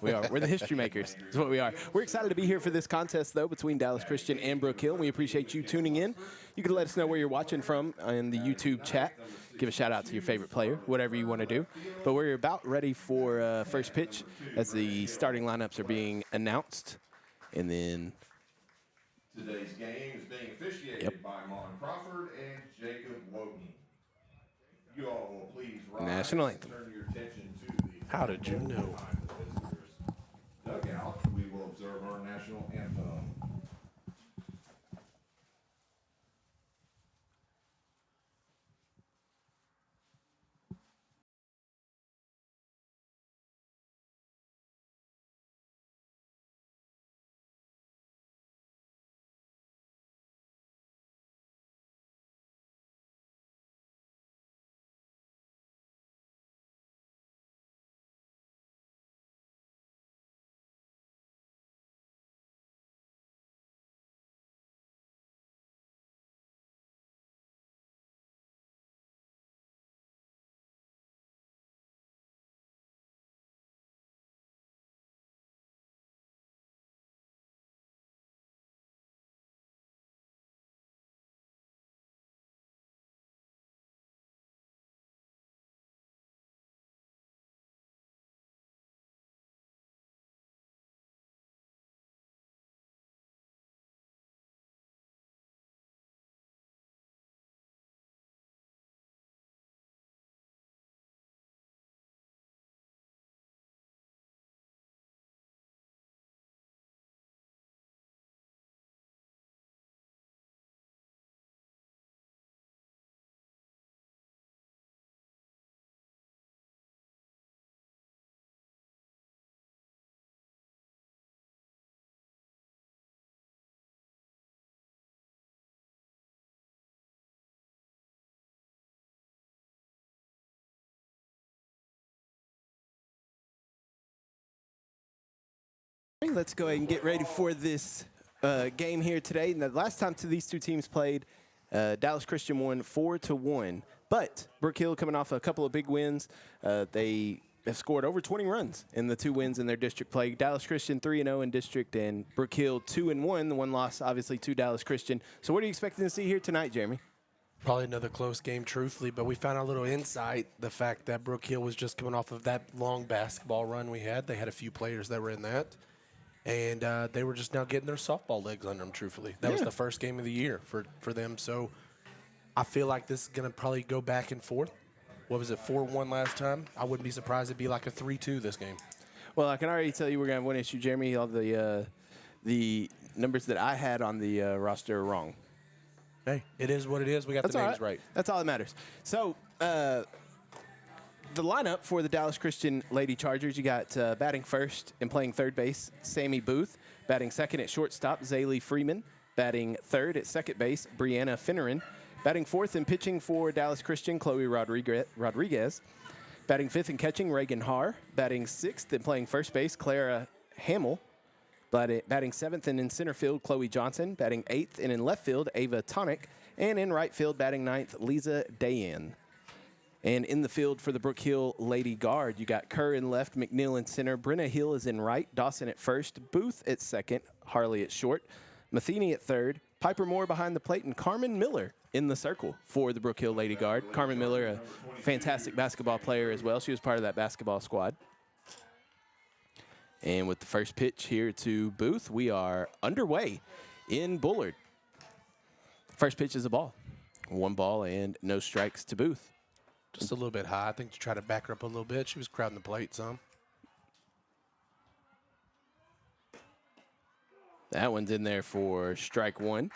We are. We're the history makers. That's what we are. We're excited to be here for this contest, though, between Dallas Christian and Brook Hill. We appreciate you tuning in. You can let us know where you're watching from in the YouTube chat. Give a shout out to your favorite player, whatever you want to do. But we're about ready for first pitch as the starting lineups are being announced. And then today's game is being officiated by Mon Crawford and Jacob Woden. You all will please rise National and anthem. turn your attention to the How did you know? dugout. We will observe our national anthem. let's go ahead and get ready for this game here today. And the last time these two teams played, Dallas Christian won 4-1. But Brook Hill coming off a couple of big wins. They have scored over 20 runs in the 2 wins in their district play. Dallas Christian 3-0 in district, and Brook Hill 2-1. The one loss, obviously, to Dallas Christian. So what are you expecting to see here tonight, Jeremy? Probably another close game, truthfully, but we found out a little insight, the fact that Brook Hill was just coming off of that long basketball run we had. They had a few players that were in that, and they were just now getting their softball legs under them, truthfully. That was the first game of the year for them, so I feel like this is going to probably go back and forth. What was it, 4-1 last time? I wouldn't be surprised it'd be like a 3-2 this game. Well, I can already tell you we're going to have one issue, Jeremy. All the numbers that I had on the roster are wrong. Hey, it is what it is. We got the names right. That's all that matters. So the lineup for the Dallas Christian Lady Chargers, you got batting first and playing third base, Sammy Booth. Batting second at shortstop, Zaylee Freeman. Batting third at second base, Brianna Finneran. Batting fourth and pitching for Dallas Christian, Chloe Rodriguez. Batting fifth and catching, Reagan Haar. Batting sixth and playing first base, Clara Hamill. Batting seventh and in center field, Chloe Johnson. Batting eighth and in left field, Ava Tonic. And in right field, batting ninth, Lisa Dayan. And in the field for the Brook Hill Lady Guard, you got Kerr in left, McNeil in center, Brenna Hill is in right, Dawson at first, Booth at second, Harley at short, Matheny at third, Piper Moore behind the plate, and Carmen Miller in the circle for the Brook Hill Lady Guard. Carmen Miller, a fantastic basketball player as well. She was part of that basketball squad. And with the first pitch here to Booth, we are underway in Bullard. First pitch is a ball. 1 ball and no strikes to Booth. Just a little bit high. I think to try to back her up a little bit. She was crowding the plate some. That one's in there for strike 1.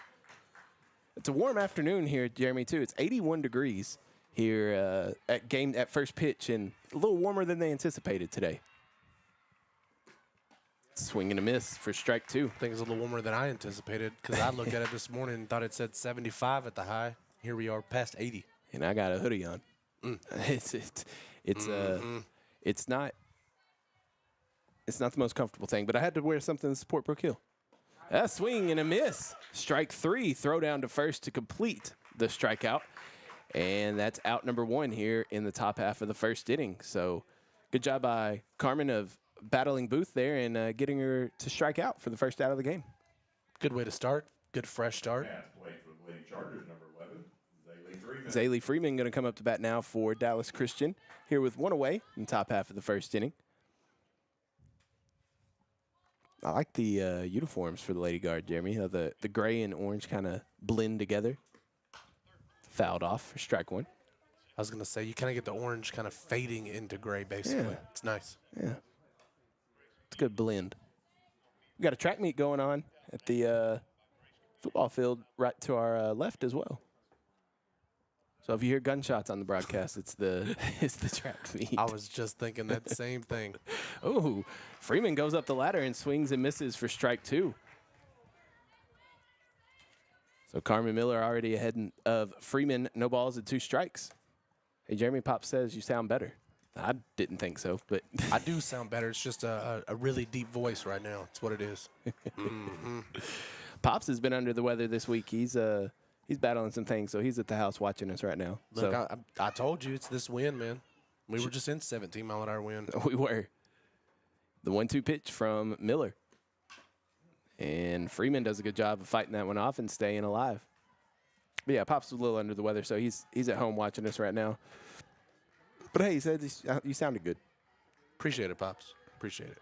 It's a warm afternoon here, Jeremy, too. It's 81 degrees here at first pitch, and a little warmer than they anticipated today. Swing and a miss for strike 2. I think it's a little warmer than I anticipated because I looked at it this morning and thought it said 75 at the high. Here we are past 80. And I got a hoodie on. It's not the most comfortable thing, but I had to wear something to support Brook Hill. A swing and a miss. Strike 3, throw down to first to complete the strikeout. And that's out number 1 here in the top half of the first inning. So good job by Carmen of battling Booth there and getting her to strike out for the first out of the game. Good way to start. Good fresh start. Pass played for the Lady Chargers, number 11, Zaylee Freeman. Zaylee Freeman going to come up to bat now for Dallas Christian here with one away in the top half of the first inning. I like the uniforms for the Lady Guard, Jeremy. How the gray and orange kind of blend together. Fouled off for strike one. I was going to say, you kind of get the orange kind of fading into gray, basically. Yeah. It's nice. Yeah. It's a good blend. We got a track meet going on at the football field right to our left as well. So if you hear gunshots on the broadcast, it's the track meet. I was just thinking that same thing. Oh, Freeman goes up the ladder and swings and misses for strike two. So Carmen Miller already ahead of Freeman. No balls and 2 strikes. Hey, Jeremy, Pop says you sound better. I didn't think so, but I do sound better. It's just a really deep voice right now. That's what it is. Pops has been under the weather this week. He's battling some things, so he's at the house watching us right now. Look, so I told you it's this wind, man. We were just in 17-mile-an-hour wind. we were. The 1-2 pitch from Miller. And Freeman does a good job of fighting that one off and staying alive. But yeah, Pops was a little under the weather, so he's at home watching us right now. But hey, he said you sounded good. Appreciate it, Pops. Appreciate it.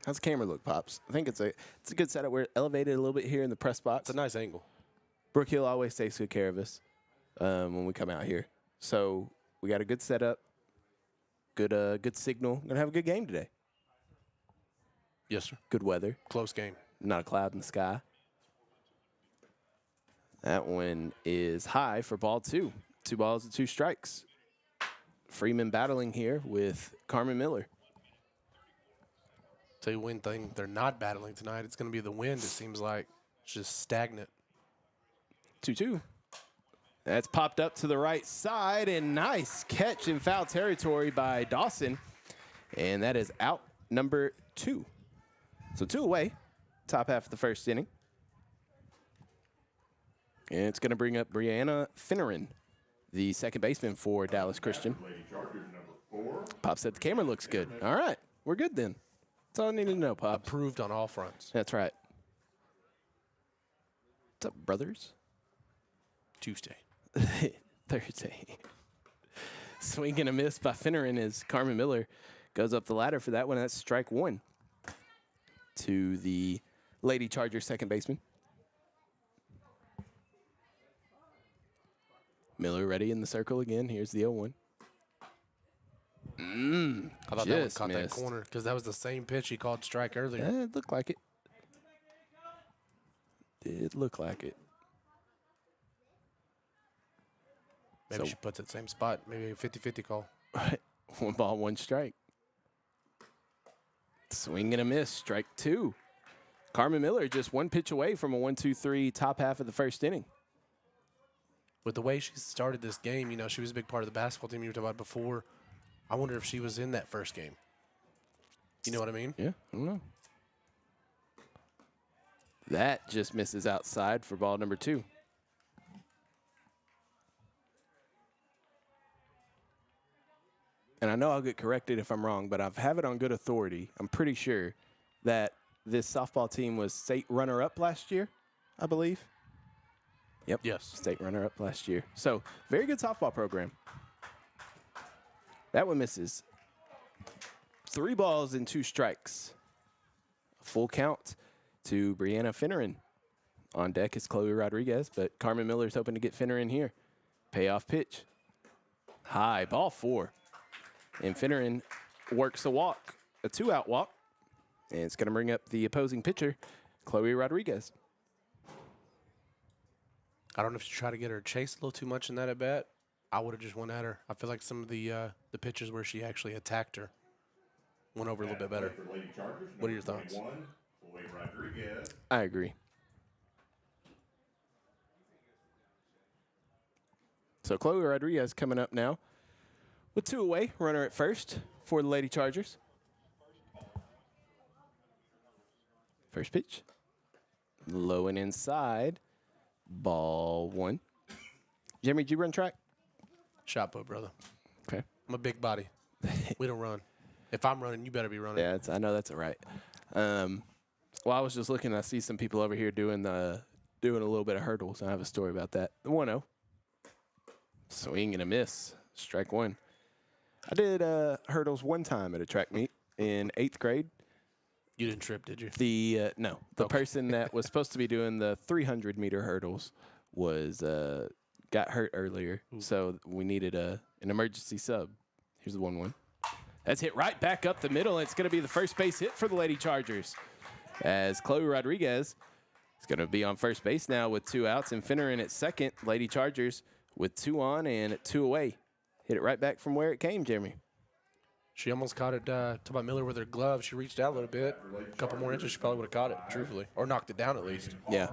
How's the camera look, Pops? I think it's a good setup. We're elevated a little bit here in the press box. It's a nice angle. Brook Hill always takes good care of us when we come out here. So we got a good setup, good signal. Gonna have a good game today. Yes, sir. Good weather. Close game. Not a cloud in the sky. That one is high for ball 2. 2 balls and 2 strikes. Freeman battling here with Carmen Miller. Tell you one thing, they're not battling tonight. It's going to be the wind, it seems like. It's just stagnant. 2-2. That's popped up to the right side, and nice catch in foul territory by Dawson. And that is out number 2. So 2 away, top half of the first inning. And it's going to bring up Brianna Finneran, the second baseman for Dallas Christian. Lady Chargers, number 4. Pop said the camera looks good. All right, we're good then. That's all I need to know, Pop. Approved on all fronts. That's right. What's up, brothers? Tuesday. Thursday. Swing and a miss by Finneran as Carmen Miller goes up the ladder for that one. That's strike 1 to the Lady Chargers second baseman. Miller ready in the circle again. Here's the 0-1. I thought that one Just caught that missed. corner because that was the same pitch he called strike earlier. It looked like it. Did look like it. Maybe So- she puts it same spot. Maybe a 50-50 call. Right. 1 ball, 1 strike. Swing and a miss. Strike 2. Carmen Miller just 1 pitch away from a 1-2-3 top half of the first inning. With the way she started this game, you know, she was a big part of the basketball team you were talking about before. I wonder if she was in that first game. You know what I mean? Yeah, I don't know. That just misses outside for ball number 2. And I know I'll get corrected if I'm wrong, but I have it on good authority. I'm pretty sure that this softball team was state runner-up last year, I believe. Yep. Yes. State runner-up last year. So, very good softball program. That one misses. 3 balls and 2 strikes. Full count to Brianna Finneran. On deck is Chloe Rodriguez, but Carmen Miller's hoping to get Finneran here. Payoff pitch. High, ball 4. And Finneran works a walk, a 2-out walk. And it's going to bring up the opposing pitcher, Chloe Rodriguez. I don't know if you try to get her chased a little too much in that at bat. I would have just went at her. I feel like some of the pitches where she actually attacked her went over a little bit better. For Lady Chargers, What are your number thoughts? 21, Chloe Rodriguez. I agree. So Chloe Rodriguez coming up now with 2 away, runner at first for the Lady Chargers. First pitch. Low and inside. Ball 1. Jeremy, did you run track? Shot put, brother. Okay. I'm a big body. We don't run. If I'm running, you better be running. Yeah, I know that's all right. Well, I was just looking. I see some people over here doing a little bit of hurdles. I have a story about that. The 1-0. Swing and a miss. Strike one. I did hurdles one time at a track meet in 8th grade. You didn't trip, did you? No. The person that was supposed to be doing the 300-meter hurdles was got hurt earlier, so we needed an emergency sub. Here's the 1-1. That's hit right back up the middle, and it's going to be the first base hit for the Lady Chargers, as Chloe Rodriguez is going to be on first base now with 2 outs, and Finner in at second. Lady Chargers with 2 on and 2 away. Hit it right back from where it came, Jeremy. She almost caught it, talk about Miller with her glove. She reached out a little bit. A couple more inches, she probably would have caught it, truthfully. Or knocked it down at least. Yeah.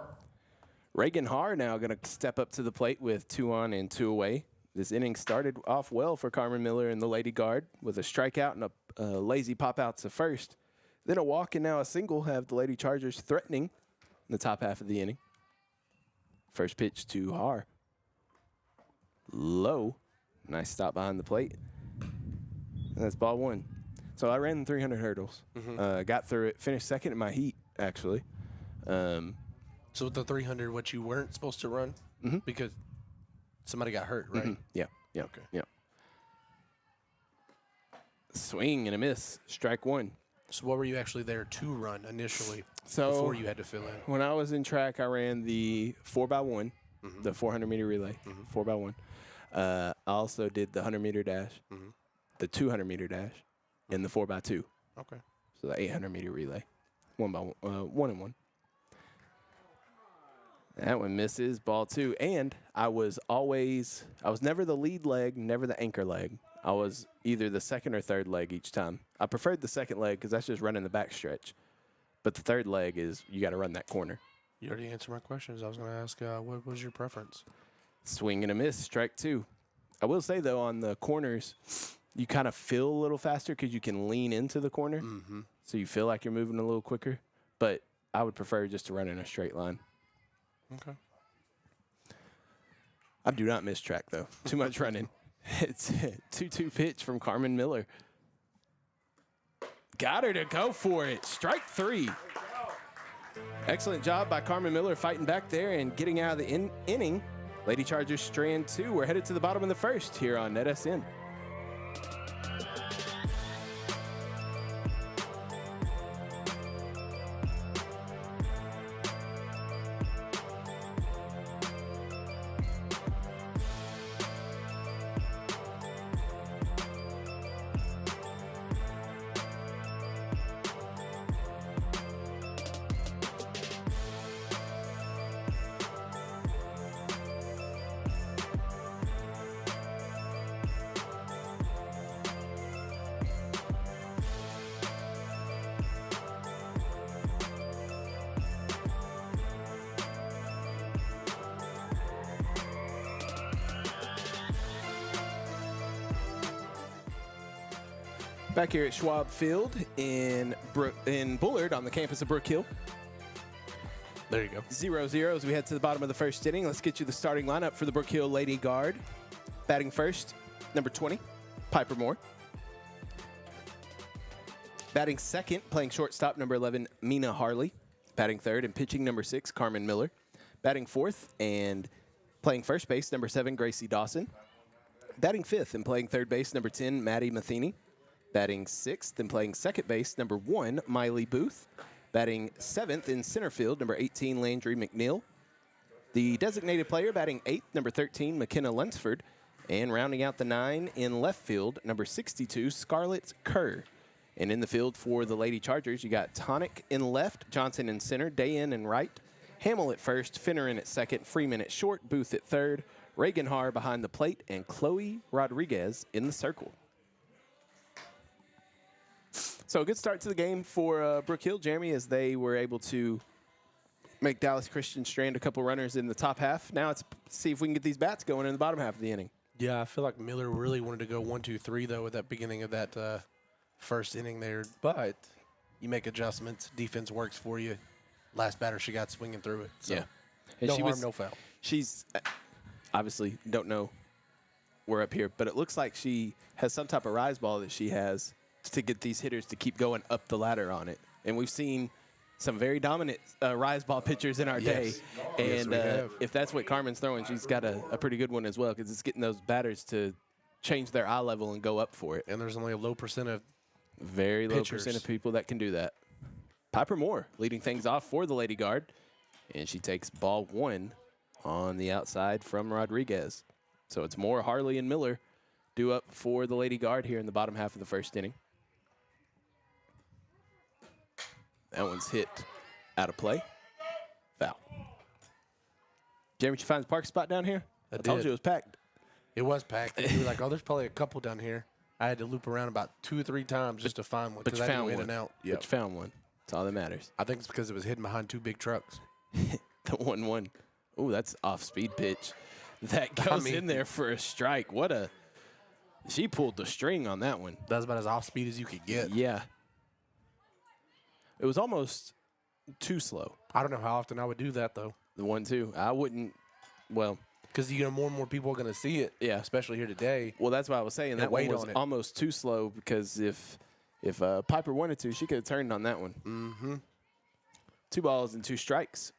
Reagan Haar now going to step up to the plate with 2 on and 2 away. This inning started off well for Carmen Miller and the Lady Guard with a strikeout and a lazy pop out to first. Then a walk and now a single have the Lady Chargers threatening in the top half of the inning. First pitch to Haar. Low. Nice stop behind the plate. And that's ball 1. So I ran 300 hurdles. Got through it. Finished second in my heat, actually. So with the 300, what you weren't supposed to run? Because somebody got hurt, right? Yeah. Okay. Yeah. Swing and a miss. Strike 1. So what were you actually there to run initially So before you had to fill in? when I was in track, I ran the 4x1, the 400-meter relay, 4x1. I also did the 100-meter dash, the 200-meter dash, and the 4x2. Okay. So the 800-meter relay, 1 and 1. That one misses, ball 2. And I was never the lead leg, never the anchor leg. I was either the second or third leg each time. I preferred the second leg because that's just running the back stretch. But the third leg is you got to run that corner. You already answered my questions. I was going to ask, what was your preference? Swing and a miss, strike 2. I will say, though, on the corners, you kind of feel a little faster because you can lean into the corner. So you feel like you're moving a little quicker. But I would prefer just to run in a straight line. Okay. I do not miss track, though. Too much running. It's a 2-2 pitch from Carmen Miller. Got her to go for it. Strike 3. Excellent job by Carmen Miller fighting back there and getting out of the inning. Lady Chargers strand 2. We're headed to the bottom of the first here on NetSN. Back here at Schwab Field in Bullard on the campus of Brook Hill. There you go. 0-0 as we head to the bottom of the first inning. Let's get you the starting lineup for the Brook Hill Lady Guard. Batting first, number 20, Piper Moore. Batting second, playing shortstop, number 11, Mina Harley. Batting third and pitching, number 6, Carmen Miller. Batting fourth and playing first base, number 7, Gracie Dawson. Batting fifth and playing third base, number 10, Maddie Matheny. Batting sixth and playing second base, number 1, Miley Booth. Batting seventh in center field, number 18, Landry McNeil. The designated player batting eighth, number 13, McKenna Lunsford. And rounding out the 9 in left field, number 62, Scarlett Kerr. And in the field for the Lady Chargers, you got Tonic in left, Johnson in center, Dayan in right, Hamill at first, Finner in at second, Freeman at short, Booth at third, Reagan Haar behind the plate, and Chloe Rodriguez in the circle. So a good start to the game for Brook Hill, Jeremy, as they were able to make Dallas Christian strand a couple runners in the top half. Now it's see if we can get these bats going in the bottom half of the inning. Yeah, I feel like Miller really wanted to go 1-2-3 though at that beginning of that first inning there. But you make adjustments, defense works for you. Last batter she got swinging through it. So Yeah. And no she harm, was- no foul. She's obviously don't know we're up here, but it looks like she has some type of rise ball that she has to get these hitters to keep going up the ladder on it. And we've seen some very dominant rise ball pitchers in our day. Yes, And we have. if that's what Carmen's throwing, she's got a pretty good one as well, because it's getting those batters to change their eye level and go up for it. And there's only a low percent of Very low pitchers. percent of people that can do that. Piper Moore leading things off for the Lady Guard. And she takes ball 1 on the outside from Rodriguez. So it's Moore, Harley, and Miller due up for the Lady Guard here in the bottom half of the first inning. That one's hit out of play. Foul. Jeremy, did you find the park spot down here? I told did. you it was packed. It was packed. And we were like, oh, there's probably a couple down here. I had to loop around about 2 or 3 times just to find one. But you I had to found go in one. and out. But you found one. That's all that matters. I think it's because it was hidden behind 2 big trucks. The 1-1. Ooh, that's off-speed pitch. That goes in there for a strike. What a – she pulled the string on that one. That was about as off-speed as you could get. Yeah. It was almost too slow. I don't know how often I would do that, though. The 1-2. I wouldn't – well – because more and more people are going to see it, yeah, especially here today. Well, that's why I was saying that one was on it. almost too slow, because if Piper wanted to, she could have turned on that one. Mm-hmm. 2 balls and 2 strikes.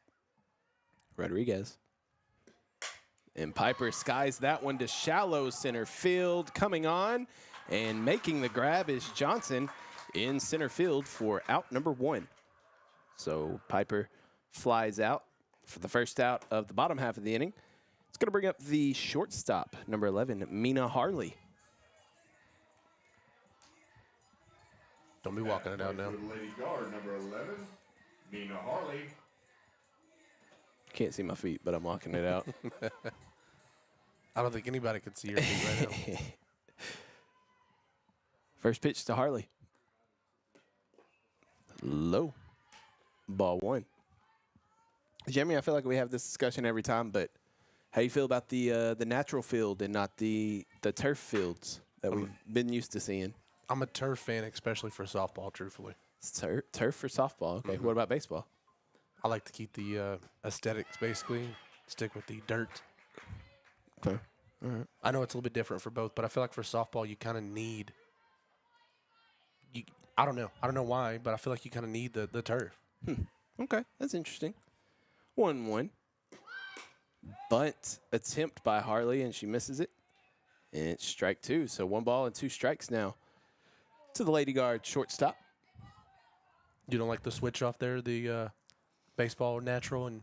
Rodriguez. And Piper skies that one to shallow center field. Coming on and making the grab is Johnson in center field for out number 1. So Piper flies out for the first out of the bottom half of the inning. It's going to bring up the shortstop, number 11, Mina Harley. Don't be walking it out now. For the Lady Guard, number 11, Mina Harley. Can't see my feet, but I'm walking it out. I don't think anybody could see your feet right now. First pitch to Harley. Low. Ball 1. Jeremy, I feel like we have this discussion every time, but how do you feel about the natural field and not the turf fields that we've been used to seeing? I'm a turf fan, especially for softball, truthfully. It's turf for softball. Okay, what about baseball? I like to keep the aesthetics, basically, stick with the dirt. Okay. All right. I know it's a little bit different for both, but I feel like for softball, you kind of need I don't know why, but I feel like you kind of need the turf. Okay, that's interesting. 1-1. Bunt attempt by Harley, and she misses it. And it's strike 2, so 1 ball and 2 strikes now to the Lady Guard shortstop. You don't like the switch off there, the baseball natural and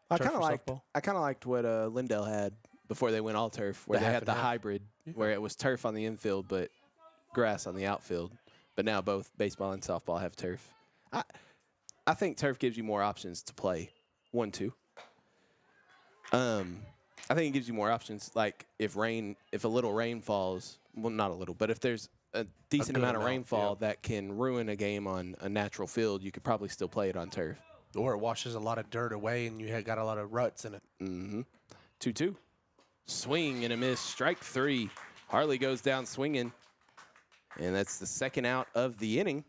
turf for softball? I kind of liked what Lindell had before they went all turf, where The they half had and the half. hybrid, where it was turf on the infield but grass on the outfield. But now both baseball and softball have turf. I think turf gives you more options to play 1-2. I think it gives you more options. Like if a little rain falls, well, not a little, but if there's a decent good amount of amount, rainfall that can ruin a game on a natural field, you could probably still play it on turf. Or it washes a lot of dirt away and you got a lot of ruts in it. 2-2. Swing and a miss. Strike 3. Harley goes down swinging. And that's the second out of the inning.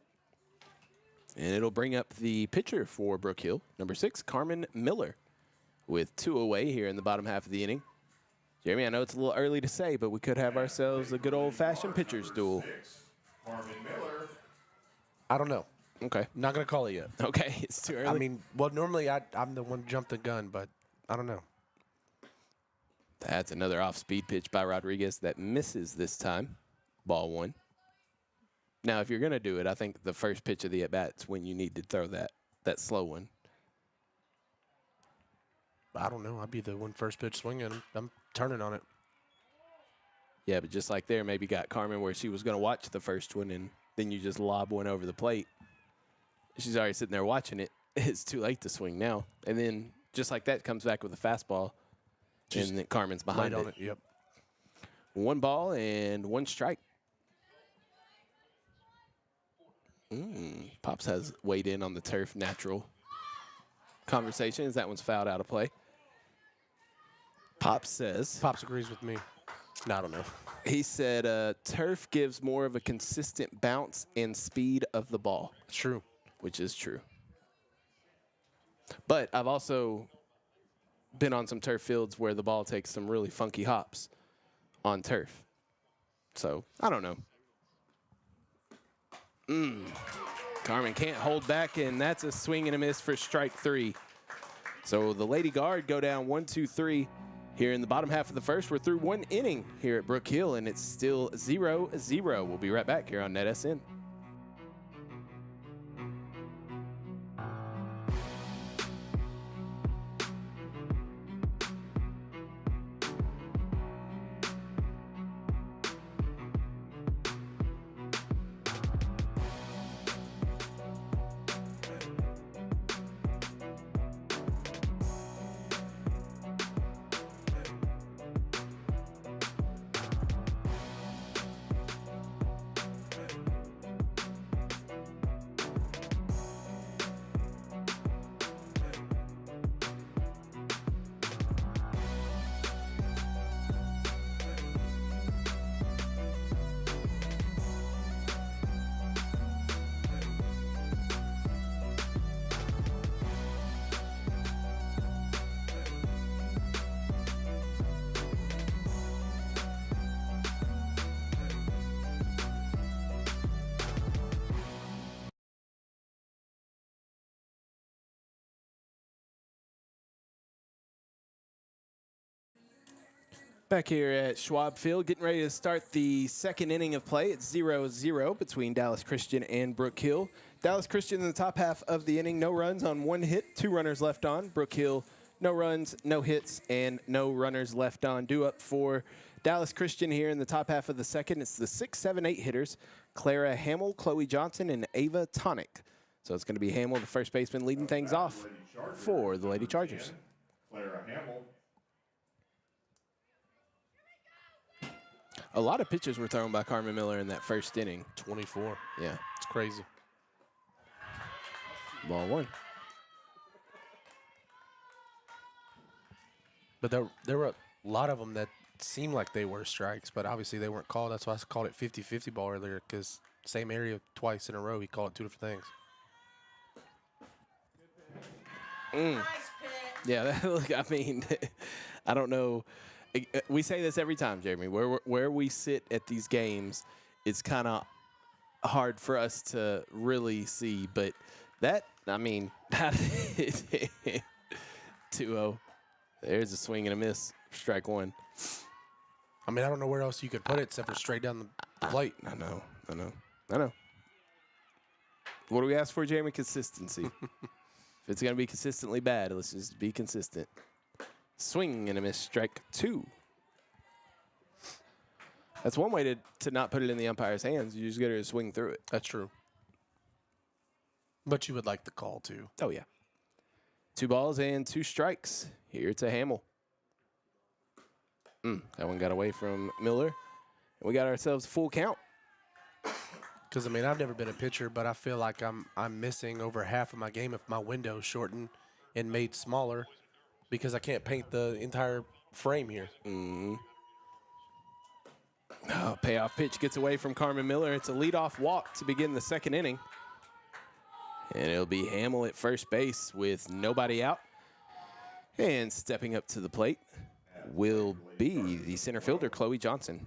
And it'll bring up the pitcher for Brook Hill, number 6, Carmen Miller, with 2 away here in the bottom half of the inning. Jeremy, I know it's a little early to say, but we could have ourselves a good old-fashioned pitcher's duel. Carmen Miller. I don't know. Okay. Not going to call it yet. Okay, it's too early. I mean, well, normally I'm the one to jump the gun, but I don't know. That's another off-speed pitch by Rodriguez that misses this time. Ball 1. Now, if you're going to do it, I think the first pitch of the at-bat's when you need to throw that slow one. I don't know. I'd be the one first pitch swinging. I'm turning on it. Yeah, but just like there, maybe got Carmen where she was going to watch the first one, and then you just lob one over the plate. She's already sitting there watching it. It's too late to swing now. And then just like that, comes back with a fastball, and then Carmen's behind Light on it. it. Yep. 1 ball and 1 strike. Pops has weighed in on the turf natural conversation as that one's fouled out of play. Pops says. Pops agrees with me. No, I don't know. He said turf gives more of a consistent bounce and speed of the ball. It's true. Which is true. But I've also been on some turf fields where the ball takes some really funky hops on turf. So, I don't know. Carmen can't hold back, and that's a swing and a miss for strike 3. So the Lady Guard go down 1-2-3 here in the bottom half of the first. We're through 1 inning here at Brook Hill, and it's still 0-0. We'll be right back here on NetSN. Back here at Schwab Field, getting ready to start the second inning of play. It's 0-0 between Dallas Christian and Brook Hill. Dallas Christian in the top half of the inning, no runs on 1 hit, 2 runners left on. Brook Hill, no runs, no hits, and no runners left on. Due up for Dallas Christian here in the top half of the second. It's the 6, 7, 8 hitters, Clara Hamill, Chloe Johnson, and Ava Tonic. So it's going to be Hamill, the first baseman, leading things off for the Lady Chargers. Clara Hamill. A lot of pitches were thrown by Carmen Miller in that first inning. 24. Yeah. It's crazy. Ball 1. But there were a lot of them that seemed like they were strikes, but obviously they weren't called. That's why I called it 50-50 ball earlier, because same area twice in a row, he called it 2 different things. Nice pitch. Yeah, look, I mean, I don't know. We say this every time, Jeremy. Where we sit at these games, it's kind of hard for us to really see. But that, I mean, 2-0. There's a swing and a miss. Strike 1. I mean, I don't know where else you could put it except for straight down the plate. I know. What do we ask for, Jeremy? Consistency. If it's going to be consistently bad, let's just be consistent. Swing and a miss, strike 2. That's one way to not put it in the umpire's hands. You just get her to swing through it. That's true. But you would like the call, too. Oh, yeah. 2 balls and 2 strikes. Here to Hamill. That one got away from Miller. And we got ourselves a full count. Because, I mean, I've never been a pitcher, but I feel like I'm missing over half of my game if my window's shortened and made smaller, because I can't paint the entire frame here. Oh, payoff pitch gets away from Carmen Miller. It's a leadoff walk to begin the second inning. And it'll be Hamill at first base with nobody out. And stepping up to the plate will be the center fielder, Chloe Johnson.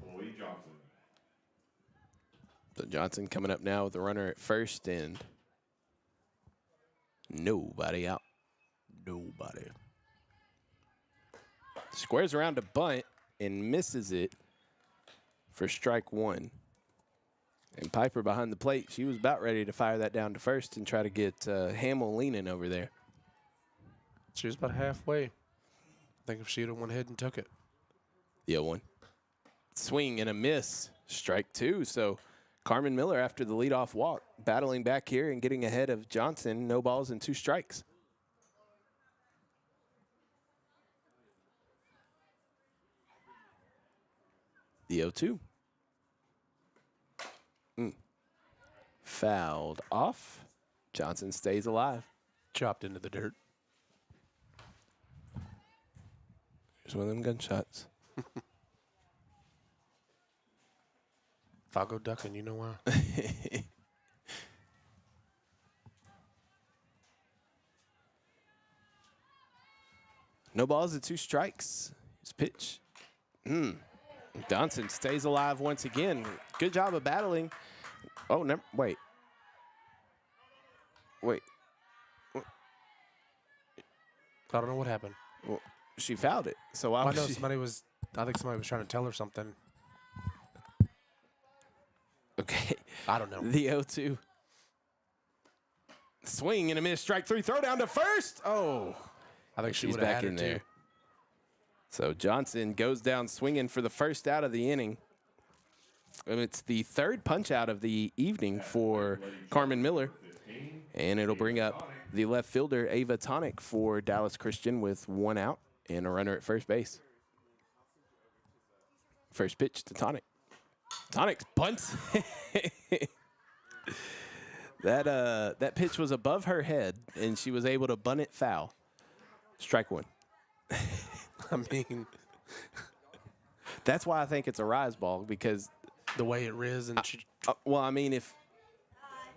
So Johnson coming up now with the runner at first and nobody out. Nobody. Squares around a bunt and misses it for strike 1. And Piper behind the plate, she was about ready to fire that down to first and try to get Hamill leaning over there. She was about halfway. I think if she had went ahead and took it. The 0-1. Swing and a miss, strike 2. So Carmen Miller, after the leadoff walk, battling back here and getting ahead of Johnson. No balls and 2 strikes. The 0-2. Fouled off. Johnson stays alive. Chopped into the dirt. Here's one of them gunshots. If I go ducking, you know why. No balls and 2 strikes. His pitch. Johnson stays alive once again. Good job of battling. Oh, wait. Wait. I don't know what happened. Well, she fouled it. So why I was know she? I think somebody was trying to tell her something. Okay. I don't know. The 0-2. Swing and a miss. Strike three. Throw down to first. Oh. I think she She's would have back had her in too. there. So Johnson goes down swinging for the first out of the inning. And it's the third punch out of the evening for Carmen Miller. And it'll bring up the left fielder, Ava Tonic, for Dallas Christian with one out and a runner at first base. First pitch to Tonic. Tonic bunts. That pitch was above her head, and she was able to bunt it foul. Strike one. I mean, That's why I think it's a rise ball, because the way it riz and well, I mean, if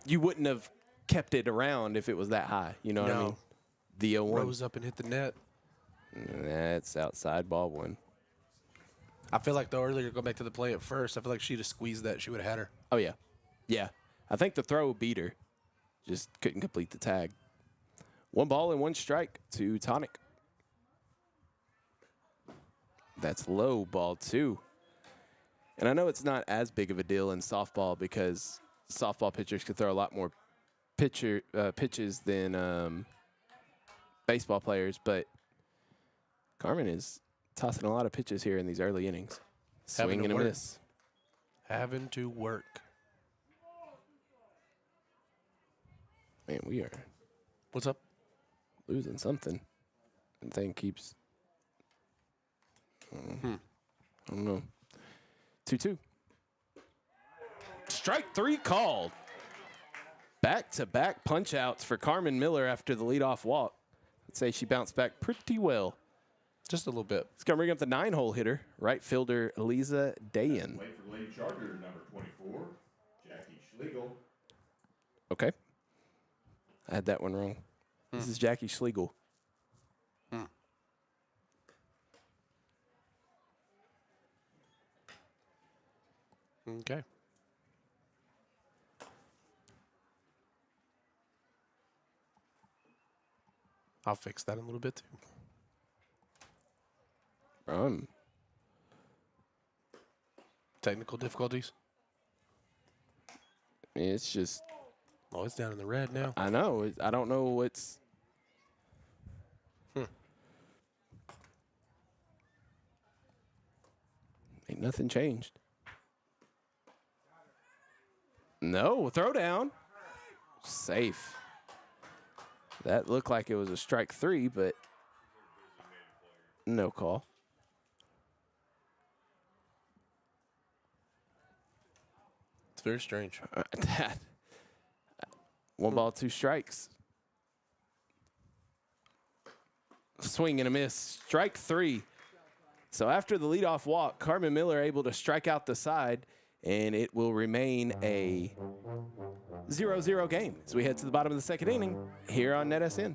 you wouldn't have kept it around if it was that high, you know what I No. mean? The 0-1. rose up and hit the net. That's outside ball one. I feel like, though, earlier, go back to the play at first, I feel like she'd have squeezed that. She would have had her. Oh, yeah. Yeah. I think the throw beat her. Just couldn't complete the tag. 1 ball and 1 strike to Tonic. That's low, ball 2. And I know it's not as big of a deal in softball because softball pitchers can throw a lot more pitches than baseball players, but Carmen is tossing a lot of pitches here in these early innings. Having Swing to and a work. miss. Having to work. Man, we are What's up? losing something. The thing keeps. I don't know. 2-2. Strike 3 called. Back-to-back punch-outs for Carmen Miller after the leadoff walk. I'd say she bounced back pretty well. Just a little bit. It's going to bring up the 9-hole hitter, right fielder Eliza Dayan. Wait for Lady Charger, number 24, Jackie Schlegel. Okay. I had that one wrong. This is Jackie Schlegel. Okay. I'll fix that in a little bit, too. Technical difficulties. It's just, Oh, it's down in the red now. I know. I don't know what's. Ain't nothing changed. No, throw down. Safe. That looked like it was a strike 3, but no call. It's very strange. That 1 ball, 2 strikes. Swing and a miss. Strike 3. So after the leadoff walk, Carmen Miller able to strike out the side, and it will remain a 0-0 game as we head to the bottom of the second inning here on NetSN.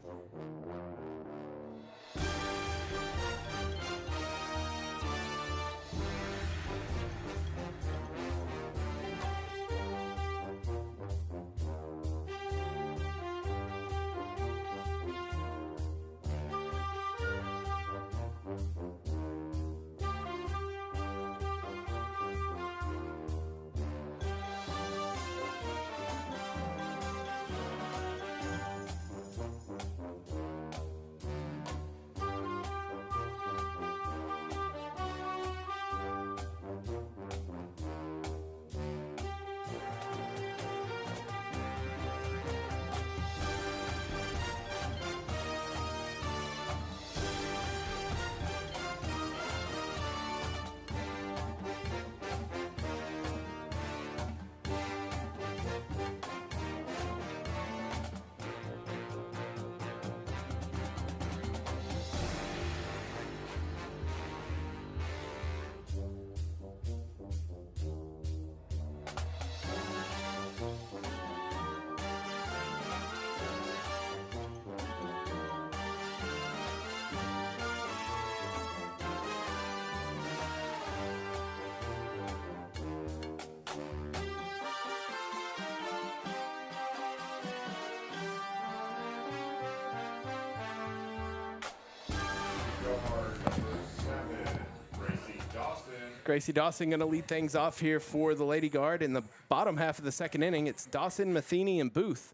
Gracie Dawson going to lead things off here for the Lady Guard. In the bottom half of the second inning, it's Dawson, Matheny, and Booth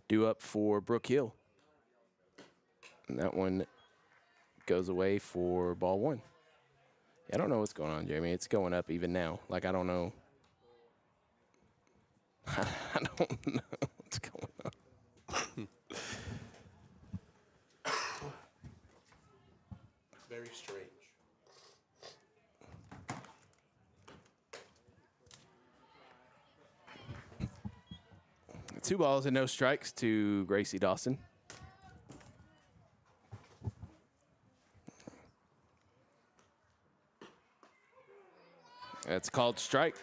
due up for Brook Hill. And that one goes away for ball one. I don't know what's going on, Jeremy. It's going up even now. Like, I don't know. I don't know what's going on. Very strange. Two balls and no strikes to Gracie Dawson. That's called strike.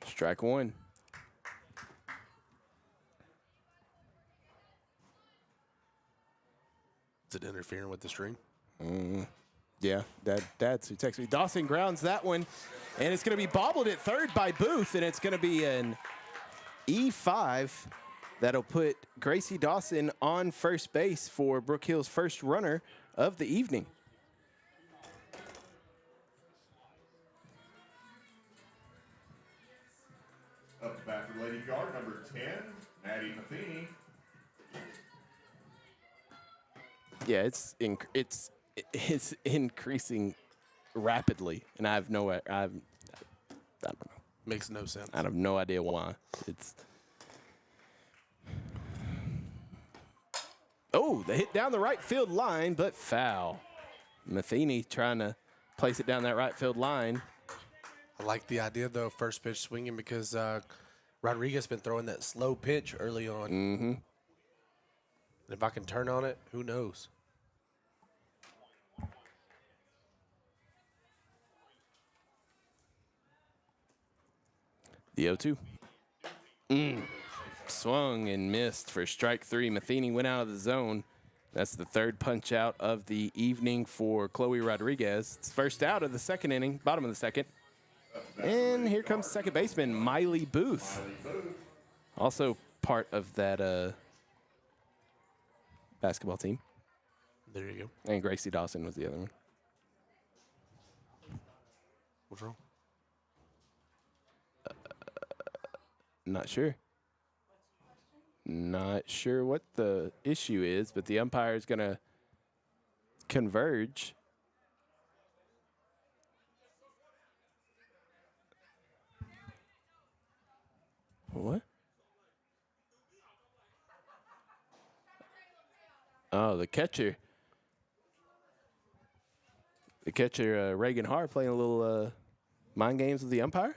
Strike one. Is it interfering with the stream? Yeah, that's who texted me. Dawson grounds that one, and it's going to be bobbled at third by Booth, and it's going to be an E5 that'll put Gracie Dawson on first base for Brook Hill's first runner of the evening. Up to bat for Lady Guard, number 10, Maddie Matheny. Yeah, it's increasing rapidly, and I don't know. Makes no sense. I have no idea why. Oh, the hit down the right field line, but foul. Matheny trying to place it down that right field line. I like the idea, though, of first pitch swinging because Rodriguez been throwing that slow pitch early on. Mm-hmm. If I can turn on it, who knows? The 0-2. Swung and missed for strike three. Matheny went out of the zone. That's the third punch out of the evening for Chloe Rodriguez. It's first out of the second inning, bottom of the second. And here comes second baseman Miley Booth. Also part of that basketball team. There you go. And Gracie Dawson was the other one. What's wrong? Not sure. Not sure what the issue is, but the umpire is going to converge. What? Oh, the catcher. The catcher, Reagan Haar, playing a little mind games with the umpire.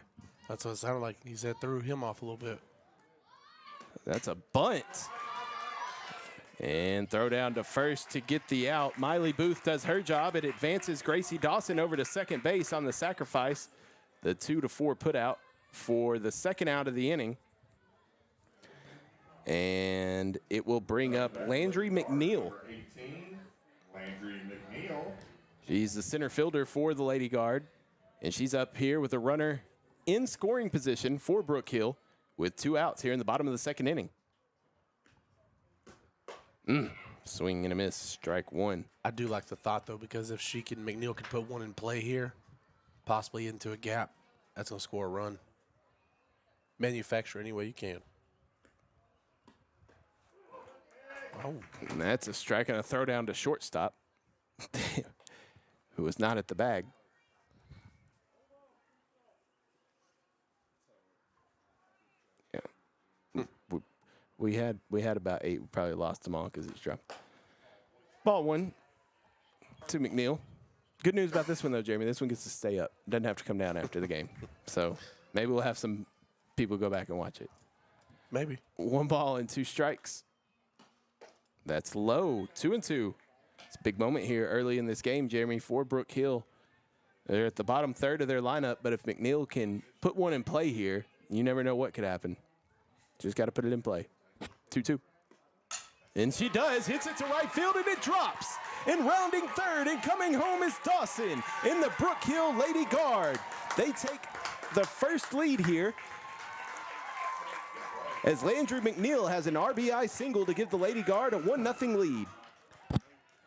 That's what it sounded like. He said threw him off a little bit. That's a bunt. And throw down to first to get the out. Miley Booth does her job. It advances Gracie Dawson over to second base on the sacrifice. The 2-4 put out for the second out of the inning. And it will bring up Landry McNeil. 18, Landry McNeil. She's the center fielder for the Lady Guard. And she's up here with a runner in scoring position for Brook Hill with 2 outs here in the bottom of the second inning. Swing and a miss, strike one. I do like the thought, though, because if McNeil could put one in play here, possibly into a gap, that's going to score a run. Manufacture any way you can. Oh, and that's a strike and a throw down to shortstop, who was not at the bag. Yeah, we had about 8. We probably lost them all because it's dropped. Ball one to McNeil. Good news about this one though, Jeremy. This one gets to stay up. Doesn't have to come down after the game. So maybe we'll have some people go back and watch it. Maybe. 1 ball and 2 strikes. That's low. 2-2. It's a big moment here early in this game, Jeremy, for Brook Hill. They're at the bottom third of their lineup, but if McNeil can put one in play here, you never know what could happen. Just got to put it in play. 2-2. And she does. Hits it to right field, and it drops. And rounding third and coming home is Dawson in the Brook Hill Lady Guard. They take the first lead here as Landry McNeil has an RBI single to give the Lady Guard a 1-0 lead.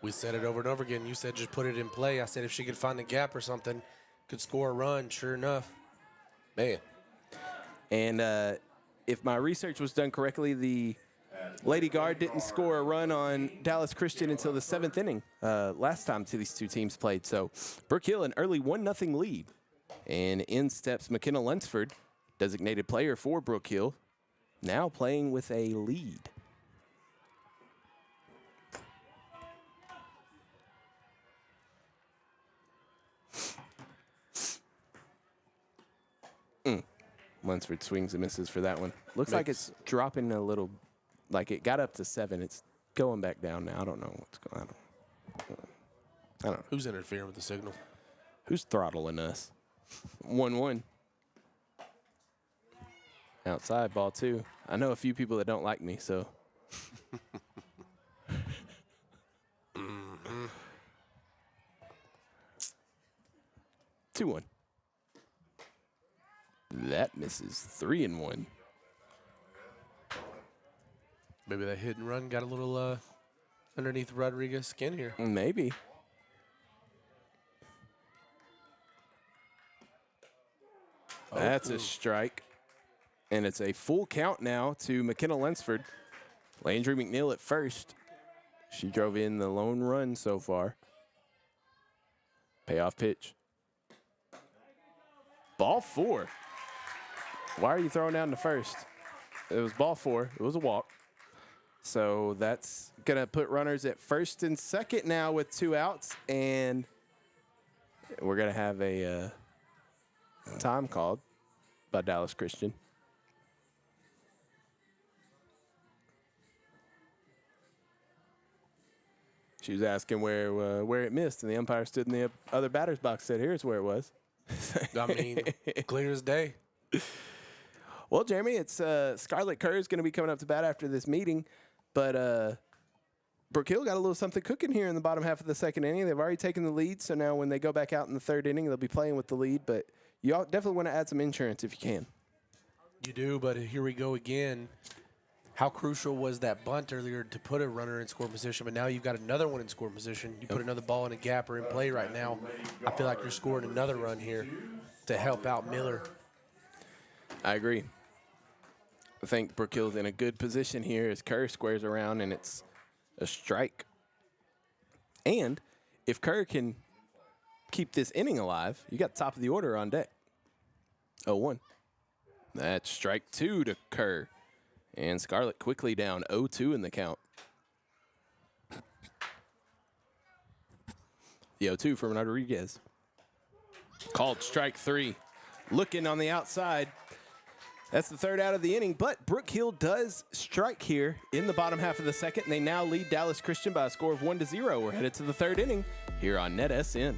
We said it over and over again. You said just put it in play. I said if she could find a gap or something, Could score a run, sure enough. Man. And if my research was done correctly, the Lady Guard didn't score a run on Dallas Christian until the 7th inning last time these two teams played. So Brook Hill an early 1-0 lead. And in steps McKenna Lunsford, designated player for Brook Hill, now playing with a lead. Lunsford swings and misses for that one. Looks like it's dropping a little, like it got up to 7. It's going back down now. I don't know what's going on. I don't know. Who's interfering with the signal? Who's throttling us? 1-1. Outside, ball 2. I know a few people that don't like me, so. 2-1. That misses. 3-1. Maybe that hit and run got a little underneath Rodriguez's skin here. Maybe. That's a strike. And it's a full count now to McKenna Lunsford. Landry McNeil at first. She drove in the lone run so far. Payoff pitch. Ball 4. Why are you throwing down the first? It was ball 4. It was a walk. So that's going to put runners at first and second now with 2 outs. And we're going to have a time called by Dallas Christian. She was asking where it missed, and the umpire stood in the other batter's box, said, here's where it was. I mean, clear as day. Well, Jeremy, it's Scarlett Kerr is going to be coming up to bat after this meeting, but Brook Hill got a little something cooking here in the bottom half of the second inning. They've already taken the lead, so now when they go back out in the third inning, they'll be playing with the lead, but you all definitely want to add some insurance if you can. You do, but here we go again. How crucial was that bunt earlier to put a runner in score position, but now you've got another one in score position. You put another ball in a gap or in play right now. I feel like you're scoring another run here to help out Miller. I agree. I think Brook Hill's in a good position here as Kerr squares around, and it's a strike. And if Kerr can keep this inning alive, you got top of the order on deck. 0-1. That's strike 2 to Kerr. And Scarlett quickly down 0-2 in the count. The 0-2 from Rodriguez. Called strike 3. Looking on the outside. That's the third out of the inning, but Brook Hill does strike here in the bottom half of the second, and they now lead Dallas Christian by a score of 1-0. We're headed to the third inning here on NetSN.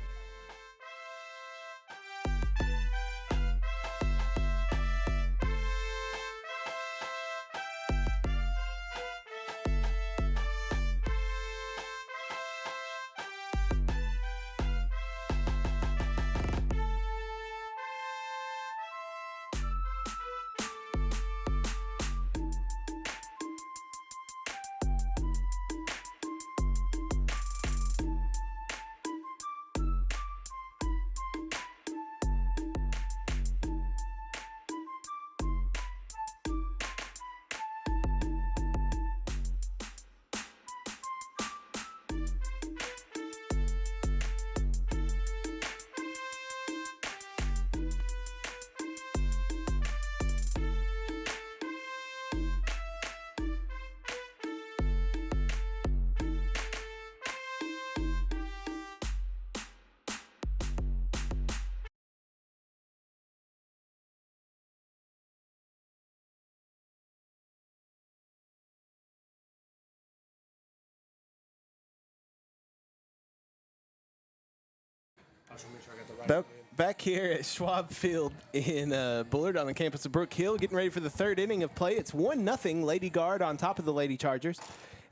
Back here at Schwab Field in Bullard on the campus of Brook Hill, getting ready for the third inning of play. It's 1-0 Lady Guard on top of the Lady Chargers.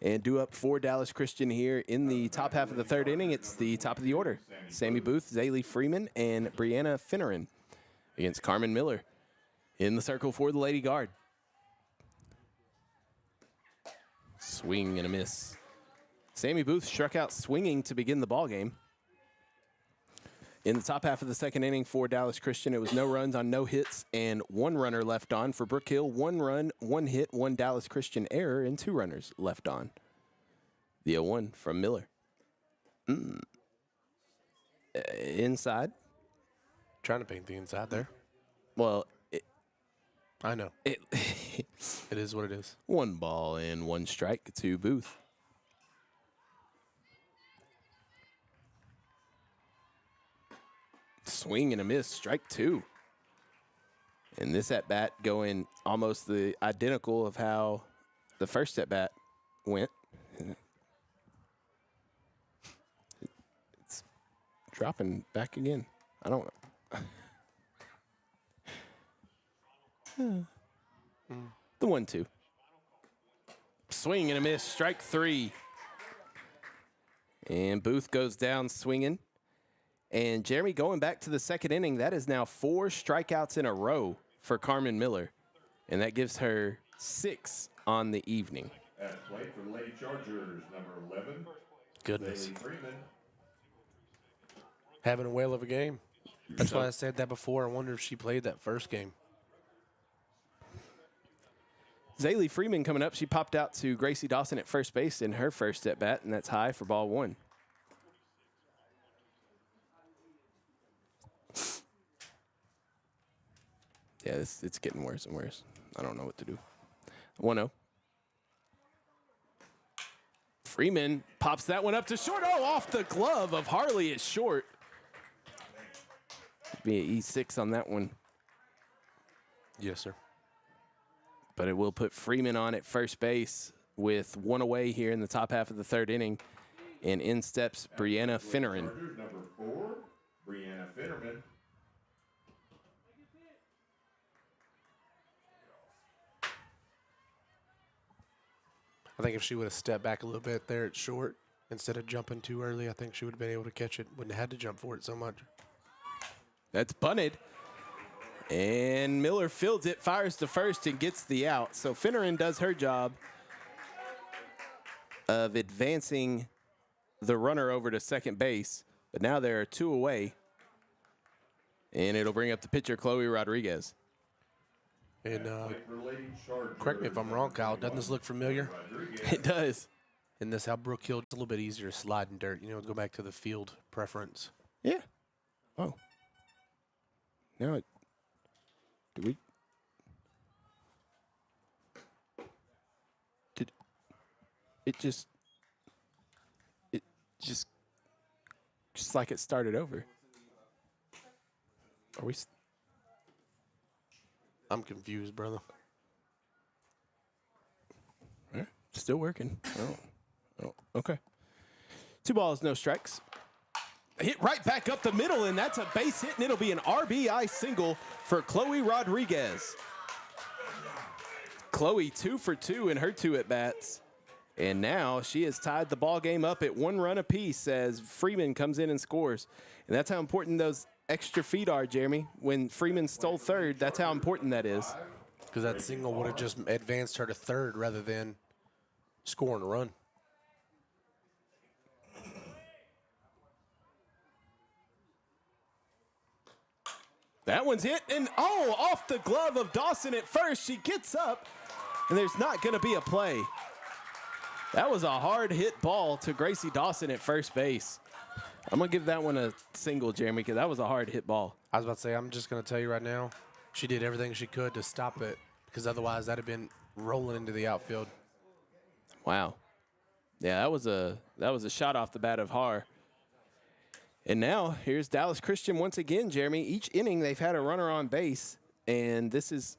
And due up for Dallas Christian here in the top half of the third inning, it's the top of the order. Sammy Booth, Zaylee Freeman, and Brianna Finneran against Carmen Miller in the circle for the Lady Guard. Swing and a miss. Sammy Booth struck out swinging to begin the ball game. In the top half of the second inning for Dallas Christian, it was no runs on no hits and 1 runner left on. For Brook Hill, 1 run, 1 hit, 1 Dallas Christian error, and 2 runners left on. The 0-1 from Miller. Inside. Trying to paint the inside there. Well, I know. it It is what it is. 1 ball and 1 strike to Booth. Swing and a miss, strike 2. And this at bat going almost the identical of how the first at bat went. It's dropping back again. I don't know. The 1-2. Swing and a miss, strike 3. And Booth goes down swinging. And Jeremy, going back to the second inning, that is now 4 strikeouts in a row for Carmen Miller. And that gives her 6 on the evening. At the plate for the Lady Chargers, number 11. Goodness. Bailey Freeman. Having a whale of a game. That's why I said that before. I wonder if she played that first game. Zaylee Freeman coming up. She popped out to Gracie Dawson at first base in her first at bat, and that's high for ball 1. Yeah, it's getting worse and worse. I don't know what to do. 1-0. Freeman pops that one up to short. Oh, off the glove of Harley at short. Be an E6 on that one. Yes, sir. But it will put Freeman on at first base with 1 away here in the top half of the third inning. And in steps Brianna Finneran. Chargers, number 4. Brianna Finnerman. I think if she would have stepped back a little bit there at short instead of jumping too early, I think she would have been able to catch it. Wouldn't have had to jump for it so much. That's bunted. And Miller fields it, fires to first, and gets the out. So Finneran does her job of advancing the runner over to second base. But now there are 2 away. And it'll bring up the pitcher, Chloe Rodriguez. And Plate for the Lady Chargers, correct me if I'm wrong, Kyle. Doesn't this look familiar? Rodriguez. It does. In this, how Brook Hill, it's a little bit easier to slide in dirt. You know, go back to the field preference. Yeah. Oh. Now it. Do we? Did it just? It just like it started over. Are we? I'm confused, brother. Yeah, still working. Oh, okay. 2 balls, no strikes. Hit right back up the middle, and that's a base hit, and it'll be an RBI single for Chloe Rodriguez. Chloe 2 for 2 in her 2 at-bats. And now she has tied the ball game up at 1 run apiece as Freeman comes in and scores. And that's how important those extra feet are, Jeremy. When Freeman stole third, that's how important that is. Because that single would have just advanced her to third rather than scoring a run. That one's hit, and oh, off the glove of Dawson at first. She gets up, and there's not going to be a play. That was a hard hit ball to Gracie Dawson at first base. I'm going to give that one a single, Jeremy, because that was a hard hit ball. I was about to say, I'm just going to tell you right now, she did everything she could to stop it because otherwise that'd have been rolling into the outfield. Wow. Yeah, that was a shot off the bat of Har. And now here's Dallas Christian once again, Jeremy. Each inning they've had a runner on base, and this is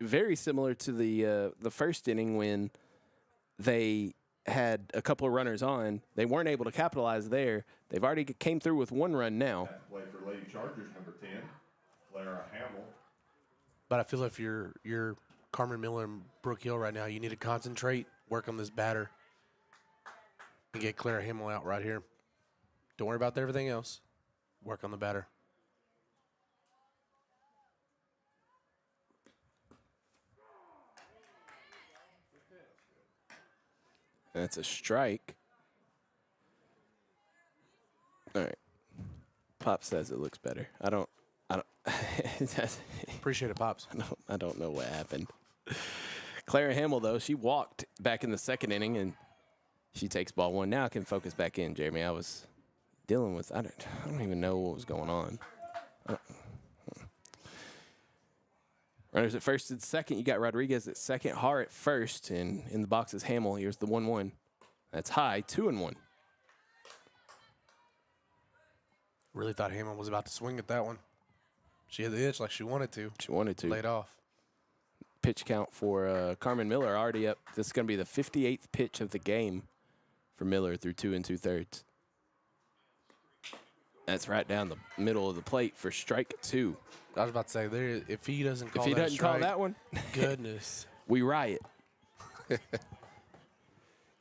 very similar to the first inning when they had a couple of runners on. They weren't able to capitalize there. They've already came through with 1 run now. Play for Lady Chargers, number 10. Clara Hamill. But I feel if you're Carmen Miller and Brook Hill right now, you need to concentrate, work on this batter, and get Clara Hamill out right here. Don't worry about everything else. Work on the batter. That's a strike. All right. Pop says it looks better. I don't. Appreciate it, Pops. I don't know what happened. Clara Hamill, though, she walked back in the second inning, and she takes ball one. Now I can focus back in, Jeremy. I was dealing with, I don't even know what was going on. Runners at first and second. You got Rodriguez at second, Har at first, and in the box is Hamill. Here's the 1-1. That's high, 2-1. Really thought Hamill was about to swing at that one. She had the itch like she wanted to. She wanted to. Laid off. Pitch count for Carmen Miller already up. This is going to be the 58th pitch of the game for Miller through 2 2/3. That's right down the middle of the plate for strike 2. I was about to say, if he doesn't call If he doesn't call that one, goodness. we riot.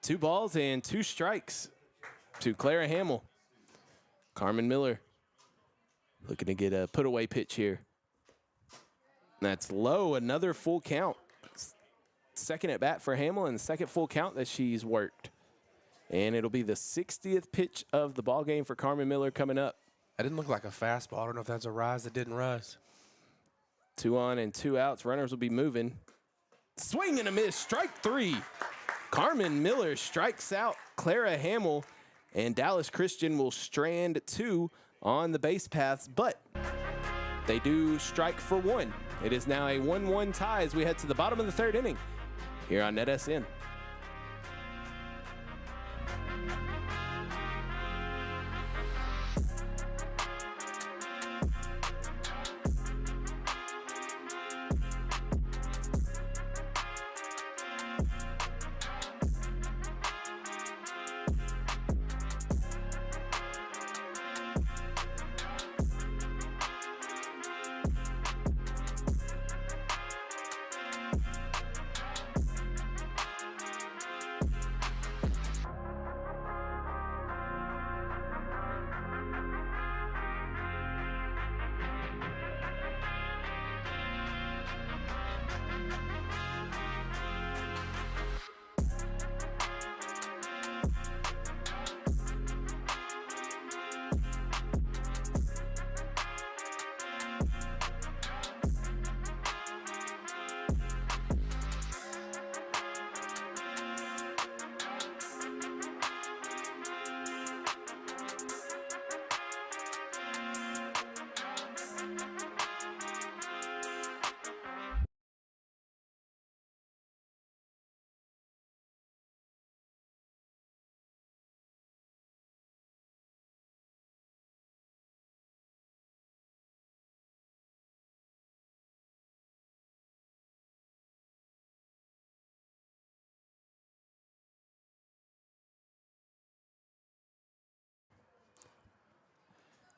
2 balls and 2 strikes to Clara Hamill. Carmen Miller looking to get a put-away pitch here. That's low, another full count. Second at bat for Hamill and the second full count that she's worked. And it'll be the 60th pitch of the ball game for Carmen Miller coming up. That didn't look like a fastball. I don't know if that's a rise that didn't rise. 2 on and 2 outs. Runners will be moving. Swing and a miss. Strike 3. Carmen Miller strikes out Clara Hamill, and Dallas Christian will strand 2 on the base paths, but they do strike for 1. It is now a 1-1 tie as we head to the bottom of the 3rd inning here on NetSN.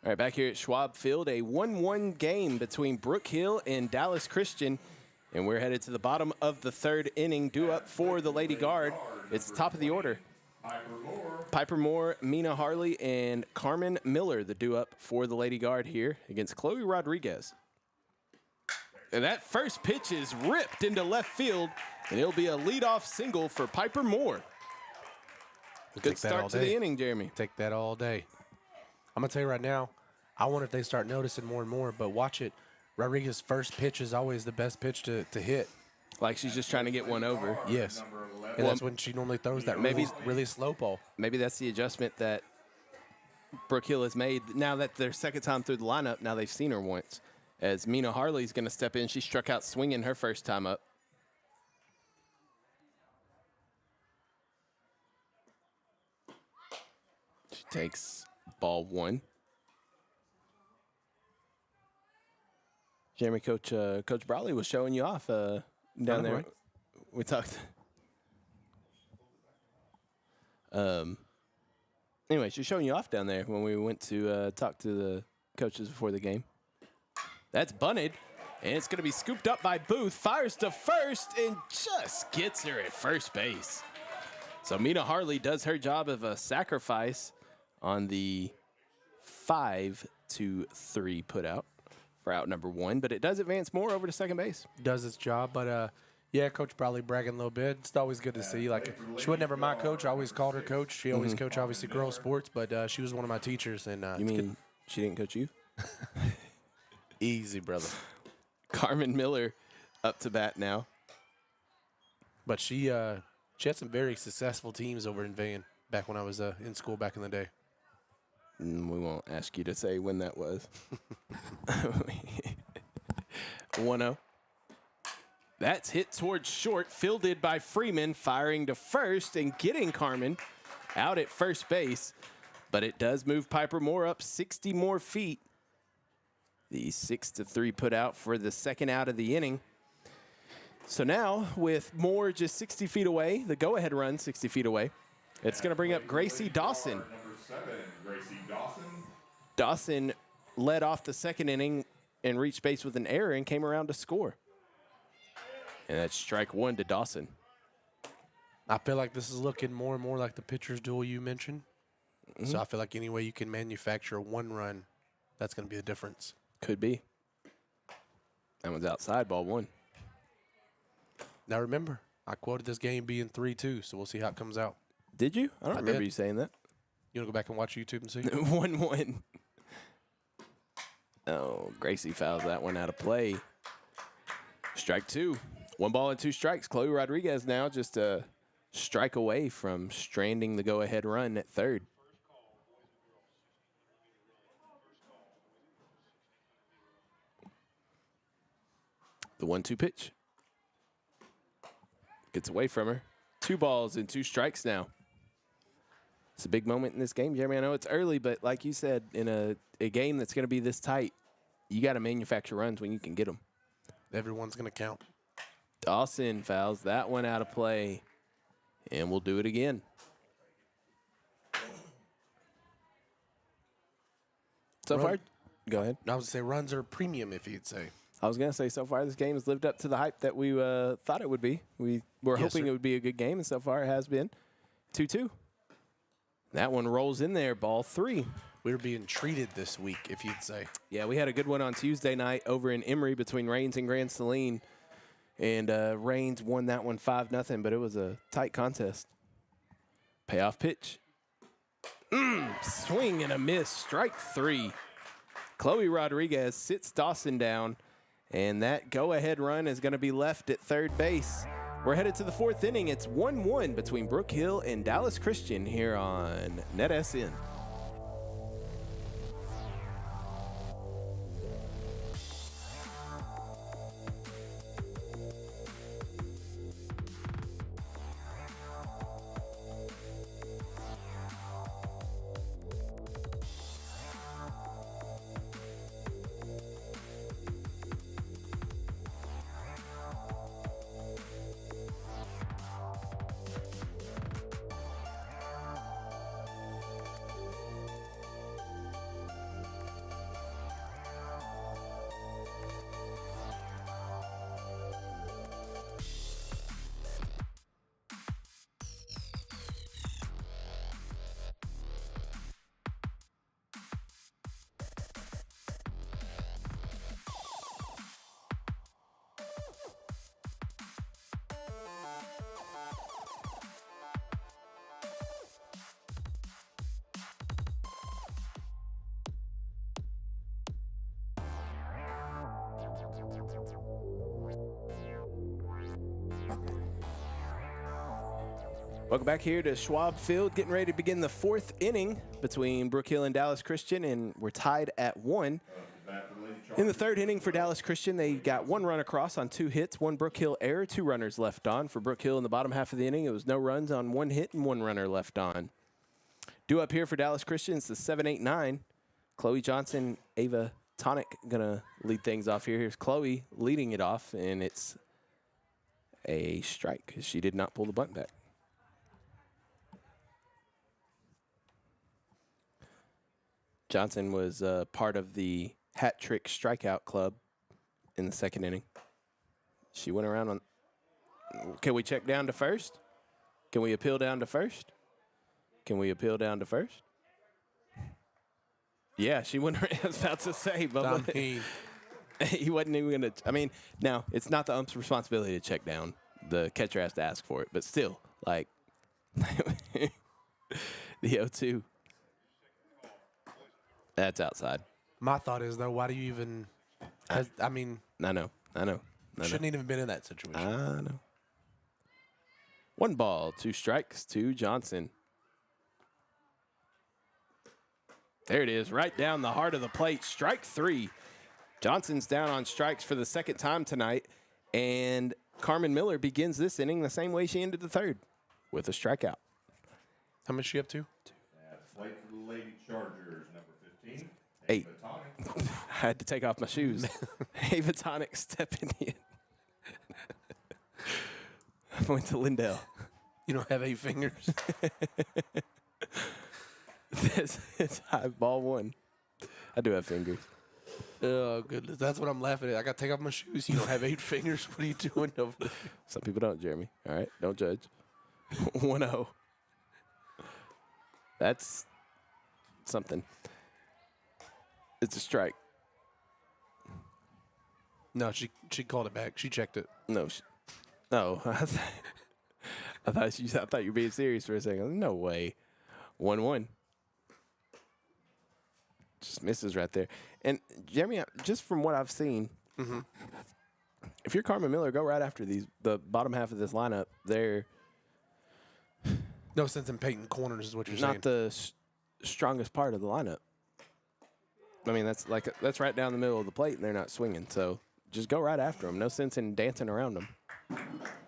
All right, back here at Schwab Field, a 1-1 game between Brook Hill and Dallas Christian. And we're headed to the bottom of the 3rd inning, due up for the Lady Guard. It's the top of the order. Piper Moore, Mina Harley, and Carmen Miller, the due up for the Lady Guard here against Chloe Rodriguez. And that first pitch is ripped into left field, and it'll be a leadoff single for Piper Moore. Good start to the inning, Jeremy. Take that all day. I'm going to tell you right now, I wonder if they start noticing more and more, but watch it. Rodriguez's first pitch is always the best pitch to hit. Like she's just trying to get one over. Yes. And that's when she normally throws that really slow ball. Maybe that's the adjustment that Brook Hill has made. Now that their second time through the lineup, now they've seen her once. As Mina Harley's going to step in. She struck out swinging her first time up. She takes ball 1. Jeremy, Coach Brawley was showing you off down there. Right. We talked. Anyway, she's showing you off down there when we went to talk to the coaches before the game. That's bunted, and it's going to be scooped up by Booth. Fires to first and just gets her at first base. So Mina Harley does her job of a sacrifice on the 5-3 put out for out number 1, but it does advance Moore over to second base. Does its job, but yeah, Coach probably bragging a little bit. It's always good to see. Like, she was never my coach. I always called her coach. She always coached, obviously, girls sports, but she was one of my teachers. And She didn't coach you? Easy, brother. Carmen Miller up to bat now. But she had some very successful teams over in Van back when I was in school back in the day. We won't ask you to say when that was. 1-0. That's hit towards short, fielded by Freeman, firing to first and getting Carmen out at first base. But it does move Piper Moore up 60 more feet. The 6-3 put out for the second out of the inning. So now, with Moore just 60 feet away, the go-ahead run 60 feet away, it's going to bring up Gracie Dawson. Number 7, Gracie Dawson. Dawson led off the second inning and reached base with an error and came around to score. And that's strike one to Dawson. I feel like this is looking more and more like the pitcher's duel you mentioned. So I feel like any way you can manufacture one run, that's going to be the difference. Could be. That one's outside, ball one. Now remember, I quoted this game being 3-2, so we'll see how it comes out. Did you? I don't remember did. you saying that. You want to go back and watch YouTube and see? 1-1. Oh, Gracie fouls that one out of play. Strike two. 1 ball and 2 strikes. Chloe Rodriguez now just a strike away from stranding the go-ahead run at third. The 1-2 pitch. Gets away from her. 2 balls and 2 strikes now. It's a big moment in this game, Jeremy. I know it's early, but like you said, in a game that's going to be this tight, you got to manufacture runs when you can get them. Everyone's going to count. Dawson fouls that one out of play, and we'll do it again. So far, go ahead. I was going to say runs are premium, if you'd say. I was going to say, so far, this game has lived up to the hype that we thought it would be. We were Yes, hoping sir. it would be a good game, and so far it has been. 2-2. That one rolls in there, ball 3. We were being treated this week, if you'd say. Yeah, we had a good one on Tuesday night over in Emory between Rains and Grand Saline. And Rains won that one 5-0, but it was a tight contest. Payoff pitch. Swing and a miss. Strike 3. Chloe Rodriguez sits Dawson down, and that go-ahead run is going to be left at third base. We're headed to the 4th inning. It's 1-1 between Brook Hill and Dallas Christian here on NetSN. Welcome back here to Schwab Field, getting ready to begin the 4th inning between Brook Hill and Dallas Christian, and we're tied at 1. In the 3rd inning for Dallas Christian, they got 1 run across on 2 hits, 1 Brook Hill error, 2 runners left on. For Brook Hill in the bottom half of the inning, it was no runs on 1 hit and 1 runner left on. Due up here for Dallas Christian, it's the 7-8-9. Chloe Johnson, Ava Tonic gonna lead things off here. Here's Chloe leading it off, and it's a strike because she did not pull the bunt back. Johnson was part of the hat trick strikeout club in the 2nd inning. She went around on. Can we check down to first? Can we appeal down to first? Can we appeal down to first? Yeah, she went around. I was about to say, but he wasn't even going to. I mean, now, it's not the ump's responsibility to check down. The catcher has to ask for it. But still, like, the 0-2. That's outside. My thought is, though, why do you even – I mean, I know. shouldn't even been in that situation. I know. 1 ball, 2 strikes to Johnson. There it is, right down the heart of the plate. Strike 3. Johnson's down on strikes for the 2nd time tonight, and Carmen Miller begins this inning the same way she ended the 3rd, with a strikeout. How much is she up to? At the plate for the Lady Chargers, number 15. 8. Ava Tonic. I had to take off my shoes. Ava Tonic stepping in. I went to Lindell. You don't have 8 fingers? It's high ball 1. I do have fingers. Oh, goodness. That's what I'm laughing at. I got to take off my shoes. You don't have 8 fingers? What are you doing over there? Some people don't, Jeremy. All right, don't judge. 1-0. That's something. It's a strike. No, she called it back. She checked it. No. No. I thought you were being serious for a second. No way. 1-1. Just misses right there. And Jeremy, just from what I've seen, if you're Carmen Miller, go right after the bottom half of this lineup. They're no sense in painting corners is what you're saying. not the strongest part of the lineup. I mean, that's right down the middle of the plate, and they're not swinging. So just go right after them. No sense in dancing around them.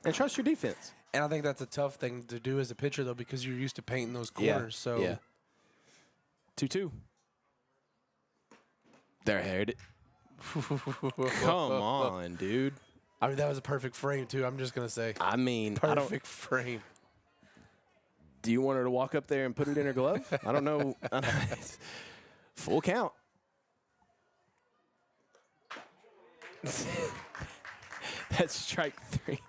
And trust your defense. And I think that's a tough thing to do as a pitcher, though, because you're used to painting those corners. Yeah. 2-2. There, heard it. Come on, dude. I mean, that was a perfect frame, too. I'm just going to say. I mean, Perfect frame. Do you want her to walk up there and put it in her glove? I don't know. Full count. That's strike 3.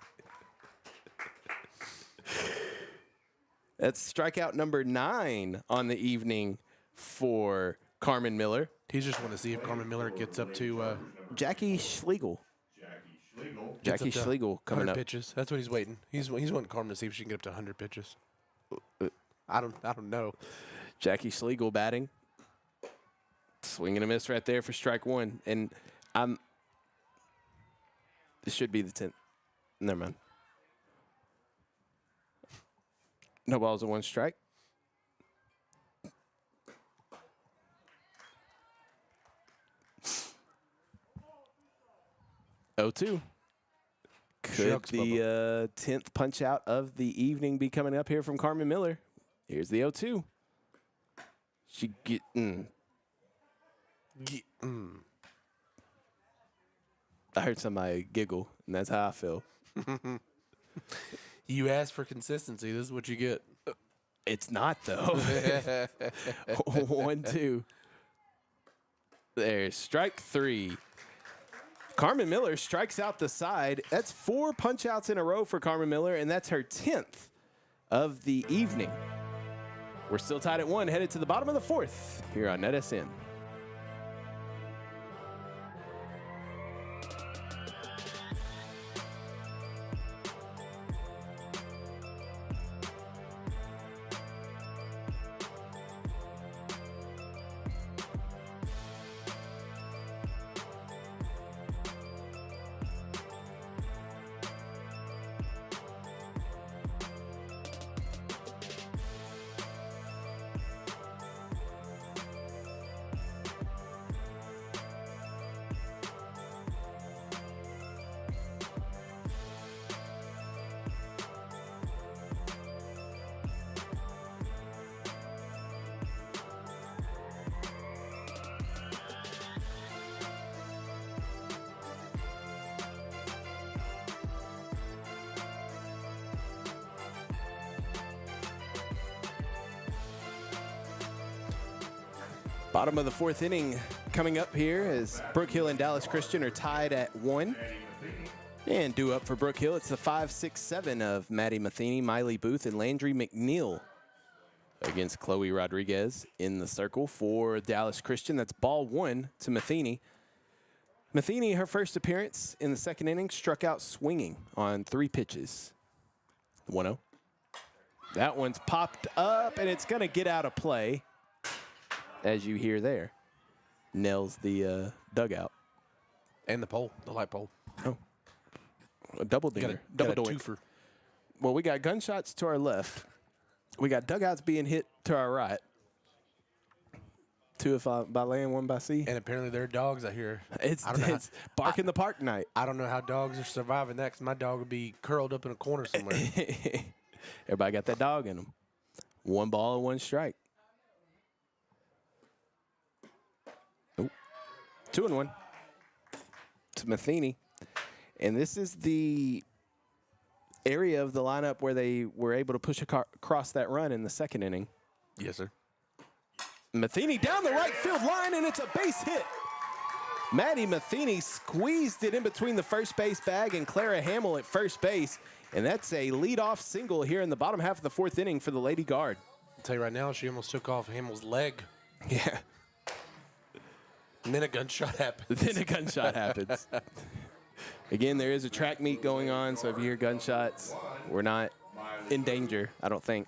That's strikeout number 9 on the evening for Carmen Miller. He's just want to see if Carmen Miller gets up to Jackie Schlegel. Jackie Schlegel. Jackie Schlegel coming 100 up. pitches. That's what he's waiting. He's wanting Carmen to see if she can get up to 100 pitches. I don't know. Jackie Schlegel batting. Swing and a miss right there for strike 1. And this should be the 10th. Never mind. No balls and 1 strike. Oh-2. Could Shucks, the 10th punch out of the evening be coming up here from Carmen Miller? Here's the 0-2. She getting. I heard somebody giggle, and that's how I feel. You asked for consistency. This is what you get. It's not, though. 1-2. There's strike 3. Carmen Miller strikes out the side. That's 4 punch-outs in a row for Carmen Miller, and that's her 10th of the evening. We're still tied at 1, headed to the bottom of the 4th here on NetSN. Bottom of the 4th inning coming up here as Brook Hill and Dallas Christian are tied at 1. And due up for Brook Hill, it's the 5, 6, 7 of Maddie Matheny, Miley Booth, and Landry McNeil against Chloe Rodriguez in the circle for Dallas Christian. That's ball 1 to Matheny. Matheny, her first appearance in the 2nd inning, struck out swinging on 3 pitches. 1-0. That one's popped up, and it's going to get out of play, as you hear there. nails the dugout. And the pole, the light pole. Oh, a double Got dinger, a double doink. twofer. Well, we got gunshots to our left. We got dugouts being hit to our right. 2 by land, 1 by sea. And apparently there are dogs out here. It's I don't know bark in the park night. I don't know how dogs are surviving that, 'cause my dog would be curled up in a corner somewhere. Everybody got that dog in them. 1 ball and 1 strike. Oh, 2-1 to Matheny. And this is the area of the lineup where they were able to push across that run in the 2nd inning. Yes, sir. Matheny down the right field line, and it's a base hit. Maddie Matheny squeezed it in between the first base bag and Clara Hamill at first base. And that's a leadoff single here in the bottom half of the 4th inning for the Lady Guard. I'll tell you right now, she almost took off Hamill's leg. Yeah. And then a gunshot happened. Then a gunshot happens. Again, there is a track meet going on, so if you hear gunshots, we're not in danger, I don't think.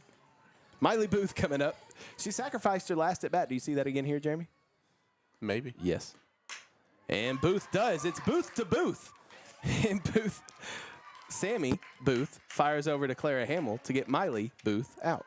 Miley Booth coming up. She sacrificed her last at bat. Do you see that again here, Jeremy? Maybe. Yes. And Booth does. It's Booth to Booth. And Booth, Sammy Booth, fires over to Clara Hamill to get Miley Booth out.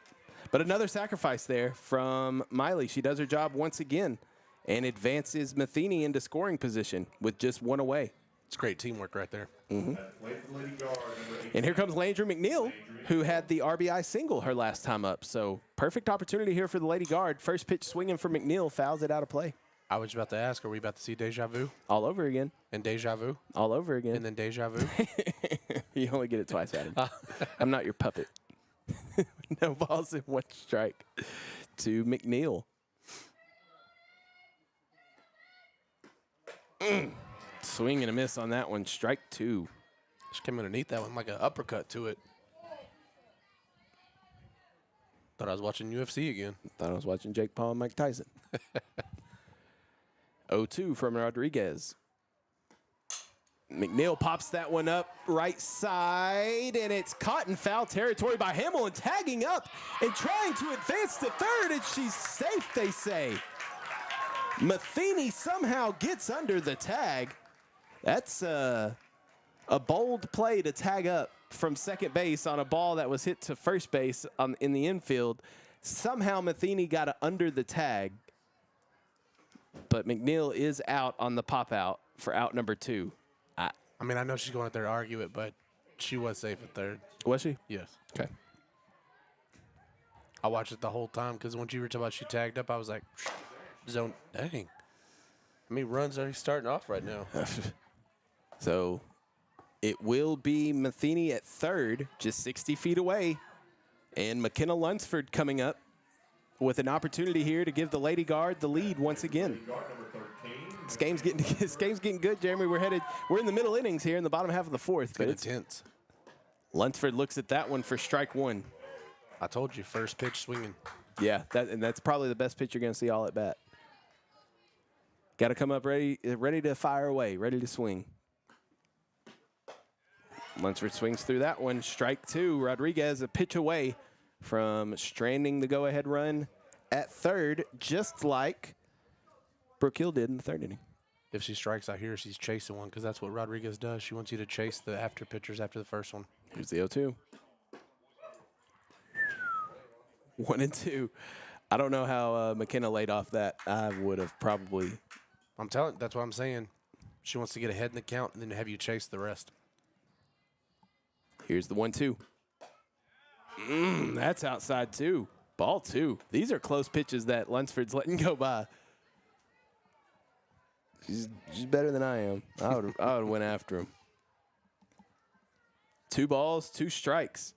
But another sacrifice there from Miley. She does her job once again and advances Matheny into scoring position with just 1 away. It's great teamwork right there. Play for the Lady Guard, number 18. And here comes Landry McNeil, who had the RBI single her last time up. So perfect opportunity here for the Lady Guard. First pitch swinging for McNeil, fouls it out of play. I was about to ask, are we about to see deja vu? All over again. And deja vu? All over again. And then deja vu? You only get it twice, Adam. I'm not your puppet. No balls and 1 strike to McNeil. Swing and a miss on that one. Strike 2. She came underneath that one like an uppercut to it. Thought I was watching UFC again. Thought I was watching Jake Paul and Mike Tyson. 0-2 from Rodriguez. McNeil pops that one up right side, and it's caught in foul territory by Hamill and tagging up and trying to advance to third, and she's safe, they say. Matheny somehow gets under the tag. That's a bold play to tag up from second base on a ball that was hit to first base in the infield. Somehow Matheny got under the tag, but McNeil is out on the pop out for out number 2. I mean, I know she's going out there to argue it, but she was safe at third. Was she? Yes. Okay. I watched it the whole time because when you were talking about she tagged up, I was like, zone, dang. How many runs are you starting off right now? So it will be Matheny at third, just 60 feet away. And McKenna Lunsford coming up with an opportunity here to give the Lady Guard the lead once again. Guard number 13. This game's getting good, Jeremy. We're in the middle innings here in the bottom half of the 4th. But it's intense. Lunsford looks at that one for strike 1. I told you, first pitch swinging. Yeah, that's probably the best pitch you're going to see all at bat. Got to come up ready to fire away, ready to swing. Lunsford swings through that one. Strike 2. Rodriguez a pitch away from stranding the go-ahead run at third, just like Brook Hill did in the 3rd inning. If she strikes out here, she's chasing one because that's what Rodriguez does. She wants you to chase the after pitchers after the first one. Here's the 0-2. 1-2. I don't know how McKenna laid off that. I would have probably. I'm telling you, that's what I'm saying. She wants to get ahead in the count and then have you chase the rest. Here's the 1-2. That's outside 2. Ball 2. These are close pitches that Lunsford's letting go by. She's better than I am. I would went after him. 2 balls, 2 strikes.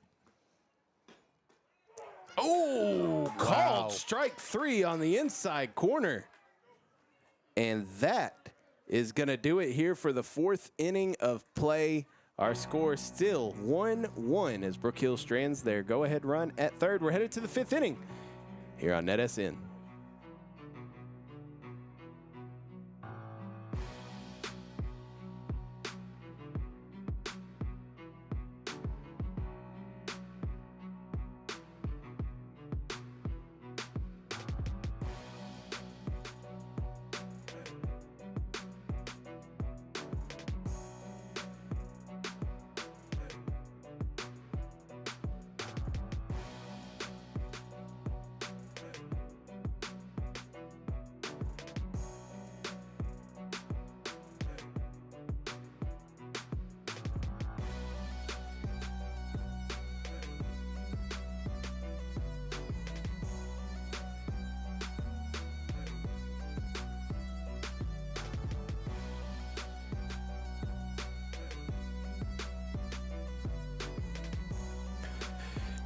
Oh, called strike 3 on the inside corner. And that is going to do it here for the 4th inning of play. Our score still 1-1 as Brook Hill strands their go-ahead run at third. We're headed to the 5th inning here on NetSN.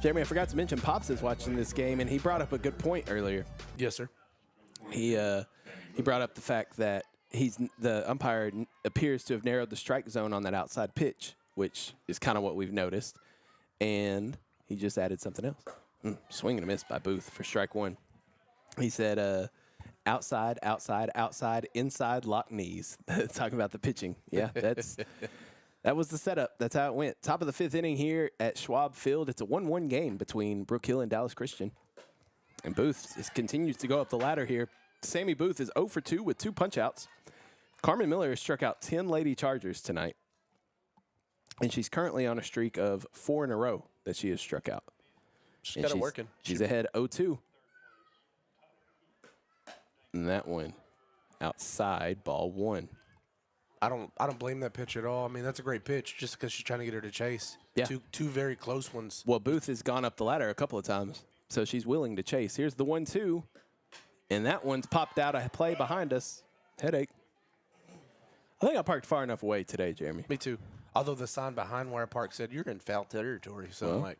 Jeremy, I forgot to mention Pops is watching this game, and he brought up a good point earlier. Yes, sir. He brought up the fact that the umpire appears to have narrowed the strike zone on that outside pitch, which is kind of what we've noticed, and he just added something else. Swing and a miss by Booth for strike one. He said, outside, outside, outside, inside, lock knees. Talking about the pitching. Yeah, that was the setup. That's how it went. Top of the fifth inning here at Schwab Field. It's a 1-1 game between Brook Hill and Dallas Christian. And Booth continues to go up the ladder here. Sammy Booth is 0 for 2 with 2 punch-outs. Carmen Miller has struck out 10 Lady Chargers tonight. And she's currently on a streak of 4 in a row that she has struck out. She's got it working. She's ahead 0-2. And that one outside, ball 1. I don't blame that pitch at all. I mean, that's a great pitch just because she's trying to get her to chase. Yeah. Two very close ones. Well, Booth has gone up the ladder a couple of times, so she's willing to chase. Here's the 1-2, and that one's popped out a play behind us. Headache. I think I parked far enough away today, Jeremy. Me too. Although the sign behind where I parked said you're in foul territory, so I'm like,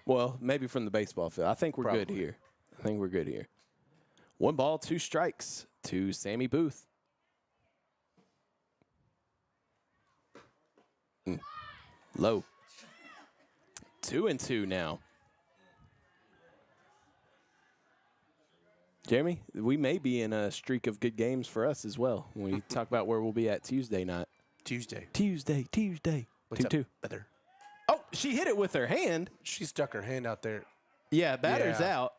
Well, maybe from the baseball field. I think we're good here. 1 ball, 2 strikes to Sammy Booth. Low. 2-2 now. Jeremy, we may be in a streak of good games for us as well when we talk about where we'll be at Tuesday night. Tuesday. 2-2. Better. Oh, she hit it with her hand. She stuck her hand out there. Yeah, batter's Yeah. out.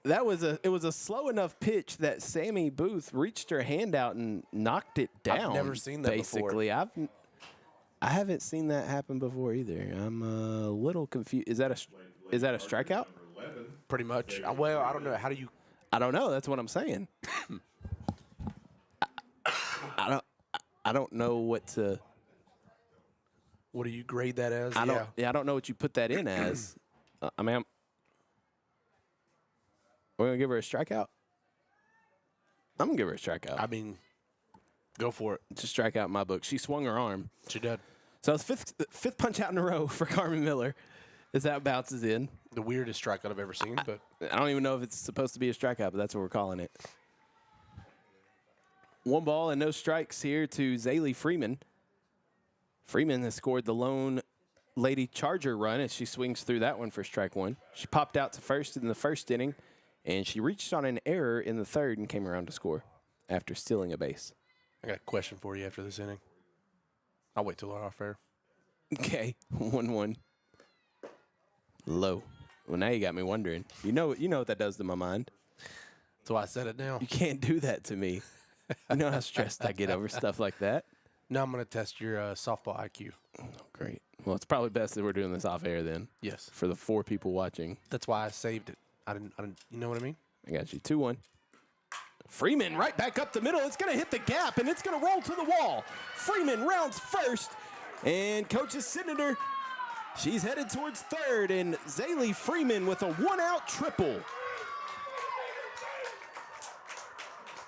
It was a slow enough pitch that Sammy Booth reached her hand out and knocked it down. I've never seen that basically. before. I haven't seen that happen before either. I'm a little confused. Is that a strikeout? Pretty much. Well, I don't know. How do you? I don't know. That's what I'm saying. I don't know what to. What do you grade that as? I don't know what you put that in as. I mean, we're gonna give her a strikeout. I'm gonna give her a strikeout. I mean, go for it. It's a strikeout in my book. She swung her arm. She did. So it's fifth punch out in a row for Carmen Miller as that bounces in. The weirdest strikeout I've ever seen, but I don't even know if it's supposed to be a strikeout, but that's what we're calling it. 1 ball and no strikes here to Zaylee Freeman. Freeman has scored the lone Lady Charger run as she swings through that one for strike 1. She popped out to first in the first inning, and she reached on an error in the third and came around to score after stealing a base. I got a question for you after this inning. I'll wait till we're off air. Okay, 1-1. Low. Well, now you got me wondering. You know what that does to my mind. That's why I said it now. You can't do that to me. You know how stressed I get over stuff like that. Now I'm going to test your softball IQ. Oh, great. Well, it's probably best that we're doing this off air then. Yes. For the 4 people watching. That's why I saved it. I didn't. You know what I mean? I got you. 2-1. Freeman right back up the middle. It's going to hit the gap, and it's going to roll to the wall. Freeman rounds first, and Coach is sitting her. She's headed towards third, and Zaylee Freeman with a 1-out triple.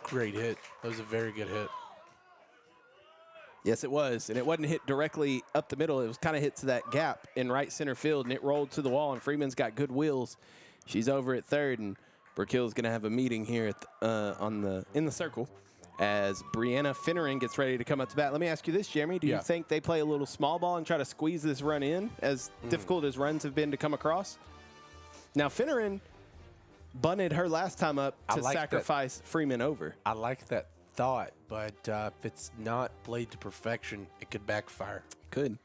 Great hit. That was a very good hit. Yes, it was, and it wasn't hit directly up the middle. It was kind of hit to that gap in right center field, and it rolled to the wall, and Freeman's got good wheels. She's over at third, and Brook Hill's going to have a meeting here at in the circle as Brianna Finneran gets ready to come up to bat. Let me ask you this, Jeremy. Do you think they play a little small ball and try to squeeze this run in, as difficult as runs have been to come across? Now, Finneran bunted her last time up to sacrifice Freeman over. I like that thought, but if it's not played to perfection, it could backfire. Could.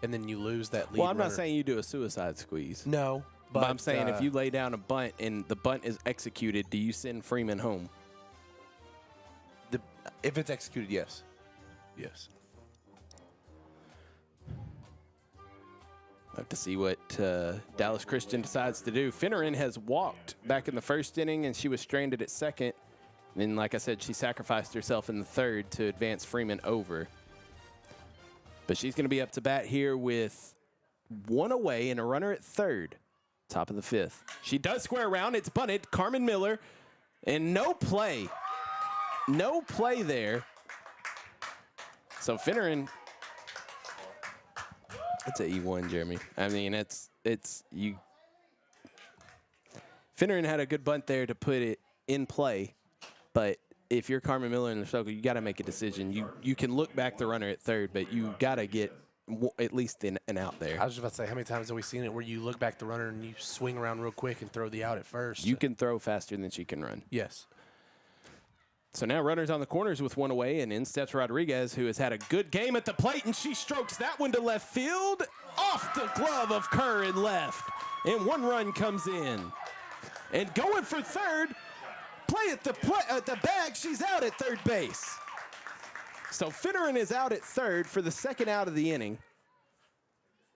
And then you lose that lead Well, I'm not runner. saying you do a suicide squeeze. No. But I'm saying if you lay down a bunt and the bunt is executed, do you send Freeman home? If it's executed, yes. Yes. We'll have to see what Dallas Christian decides to do. Finneran has walked back in the first inning, and she was stranded at second. And then, like I said, she sacrificed herself in the third to advance Freeman over. But she's going to be up to bat here with 1 away and a runner at third. Top of the 5th. She does square around. It's bunted. Carmen Miller. And no play. No play there. So Finneran, it's an E1, Jeremy. I mean, it's you. Finneran had a good bunt there to put it in play, but if you're Carmen Miller in the circle, you got to make a decision. You can look back the runner at third, but you got to get at least an out there. I was just about to say, how many times have we seen it where you look back the runner and you swing around real quick and throw the out at first? You can throw faster than she can run. Yes. So now runners on the corners with one away, and in steps Rodriguez, who has had a good game at the plate, and she strokes that one to left field. Off the glove of Kerr in left, and one run comes in. And going for third, play at the bag, she's out at third base. So Finneran is out at third for the second out of the inning.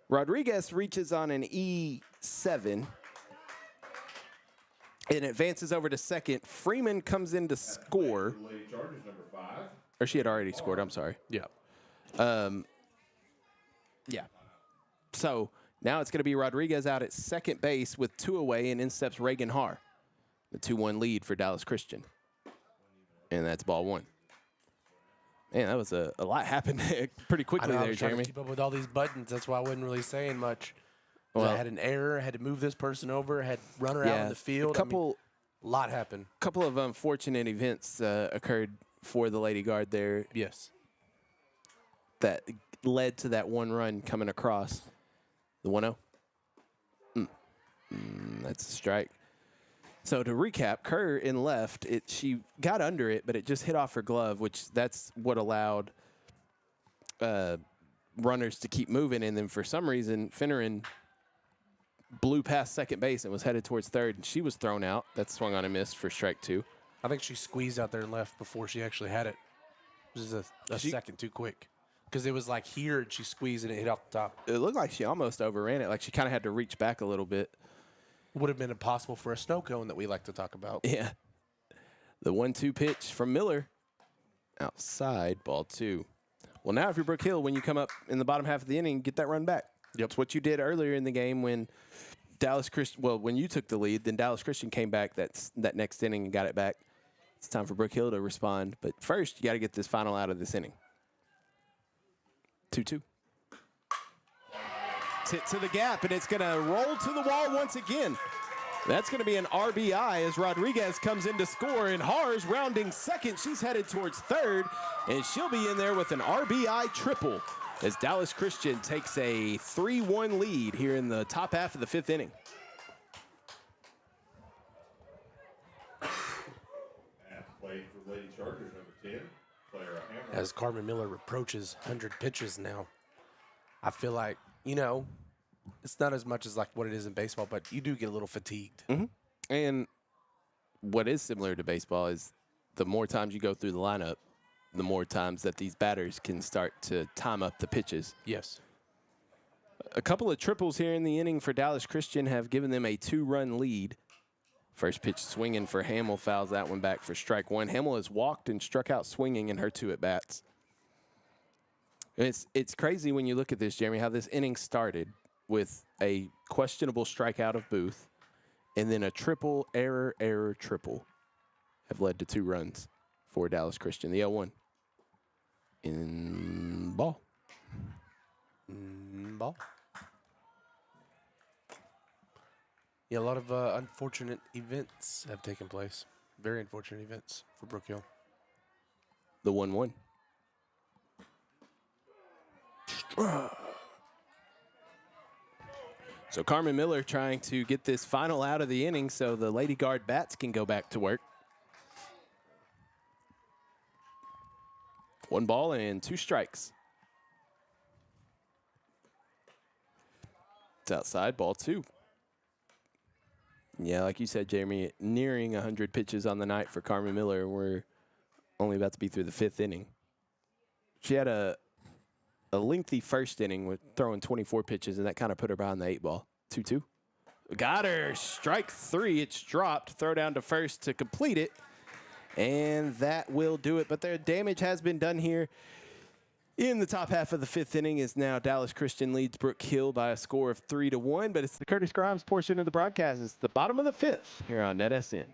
Rodriguez reaches on an E7 and advances over to second. Freeman comes in to score. Lady Chargers, number 5. Or she had already scored, I'm sorry. Yeah. Yeah. So now it's going to be Rodriguez out at second base with 2 away, and in steps Reagan Haar. The 2-1 lead for Dallas Christian. And that's ball 1. Man, that was a lot happened pretty quickly I there, was trying Jeremy. to keep up with all these buttons. That's why I wasn't really saying much. Well, I had an error, had to move this person over, had runner out in the field. A lot happened. couple of unfortunate events occurred for the Lady Guard there Yes. that led to that one run coming across. The 1-0. That's a strike. So to recap, Kerr in left, she got under it, but it just hit off her glove, which that's what allowed runners to keep moving. And then for some reason, Finneran blew past second base and was headed towards third, and she was thrown out. That swung on and missed for strike 2. I think she squeezed out there and left before she actually had it. It was a second too quick. Because it was like here, and she squeezed and it hit off the top. It looked like she almost overran it. Like she kind of had to reach back a little bit. Would have been impossible for a snow cone that we like to talk about. Yeah. The 1-2 pitch from Miller. Outside, ball 2. Well, now if you're Brook Hill, when you come up in the bottom half of the inning, get that run back. Yep. It's what you did earlier in the game when when you took the lead, then Dallas Christian came back that next inning and got it back. It's time for Brook Hill to respond. But first, you got to get this final out of this inning. 2-2. It's hit to the gap, and it's going to roll to the wall once again. That's going to be an RBI as Rodriguez comes in to score, and Haar's rounding second. She's headed towards third, and she'll be in there with an RBI triple as Dallas Christian takes a 3-1 lead here in the top half of the 5th inning. At the plate for Lady Chargers, number 10, Clara Hammer. As Carmen Miller approaches 100 pitches now, I feel like, it's not as much as like what it is in baseball, but you do get a little fatigued. Mm-hmm. And what is similar to baseball is the more times you go through the lineup, the more times that these batters can start to time up the pitches. Yes. A couple of triples here in the inning for Dallas Christian have given them a 2-run lead. First pitch swinging for Hamill, fouls that one back for strike 1. Hamill has walked and struck out swinging in her 2 at-bats. It's crazy when you look at this, Jeremy, how this inning started with a questionable strikeout of Booth and then a triple, error, triple have led to 2 runs for Dallas Christian. The 0-1 in ball. Ball. Yeah, a lot of unfortunate events have taken place. Very unfortunate events for Brook Hill. The 1-1. So Carmen Miller trying to get this final out of the inning so the Lady Guard bats can go back to work. 1 ball and 2 strikes. It's outside, ball 2. Yeah, like you said, Jeremy, nearing 100 pitches on the night for Carmen Miller. We're only about to be through the 5th inning. She had a lengthy first inning with throwing 24 pitches, and that kind of put her behind the 8 ball. 2-2. Got her. Strike 3. It's dropped. Throw down to first to complete it. And that will do it. But their damage has been done here. In the top half of the 5th inning is now Dallas Christian leads Brook Hill by a score of 3-1. But it's the Curtis Grimes portion of the broadcast. It's the bottom of the 5th here on NetSN.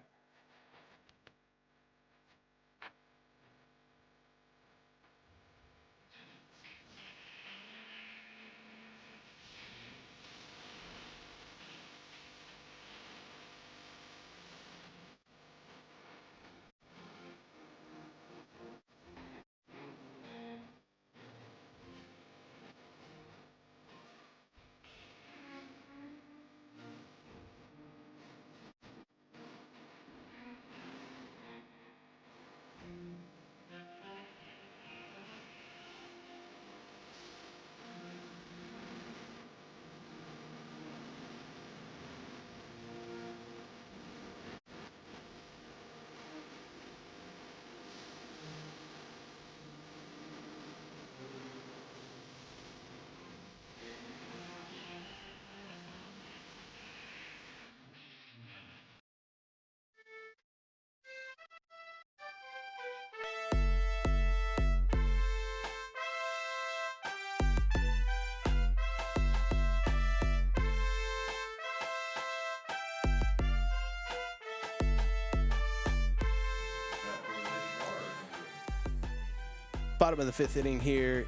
Bottom of the 5th inning here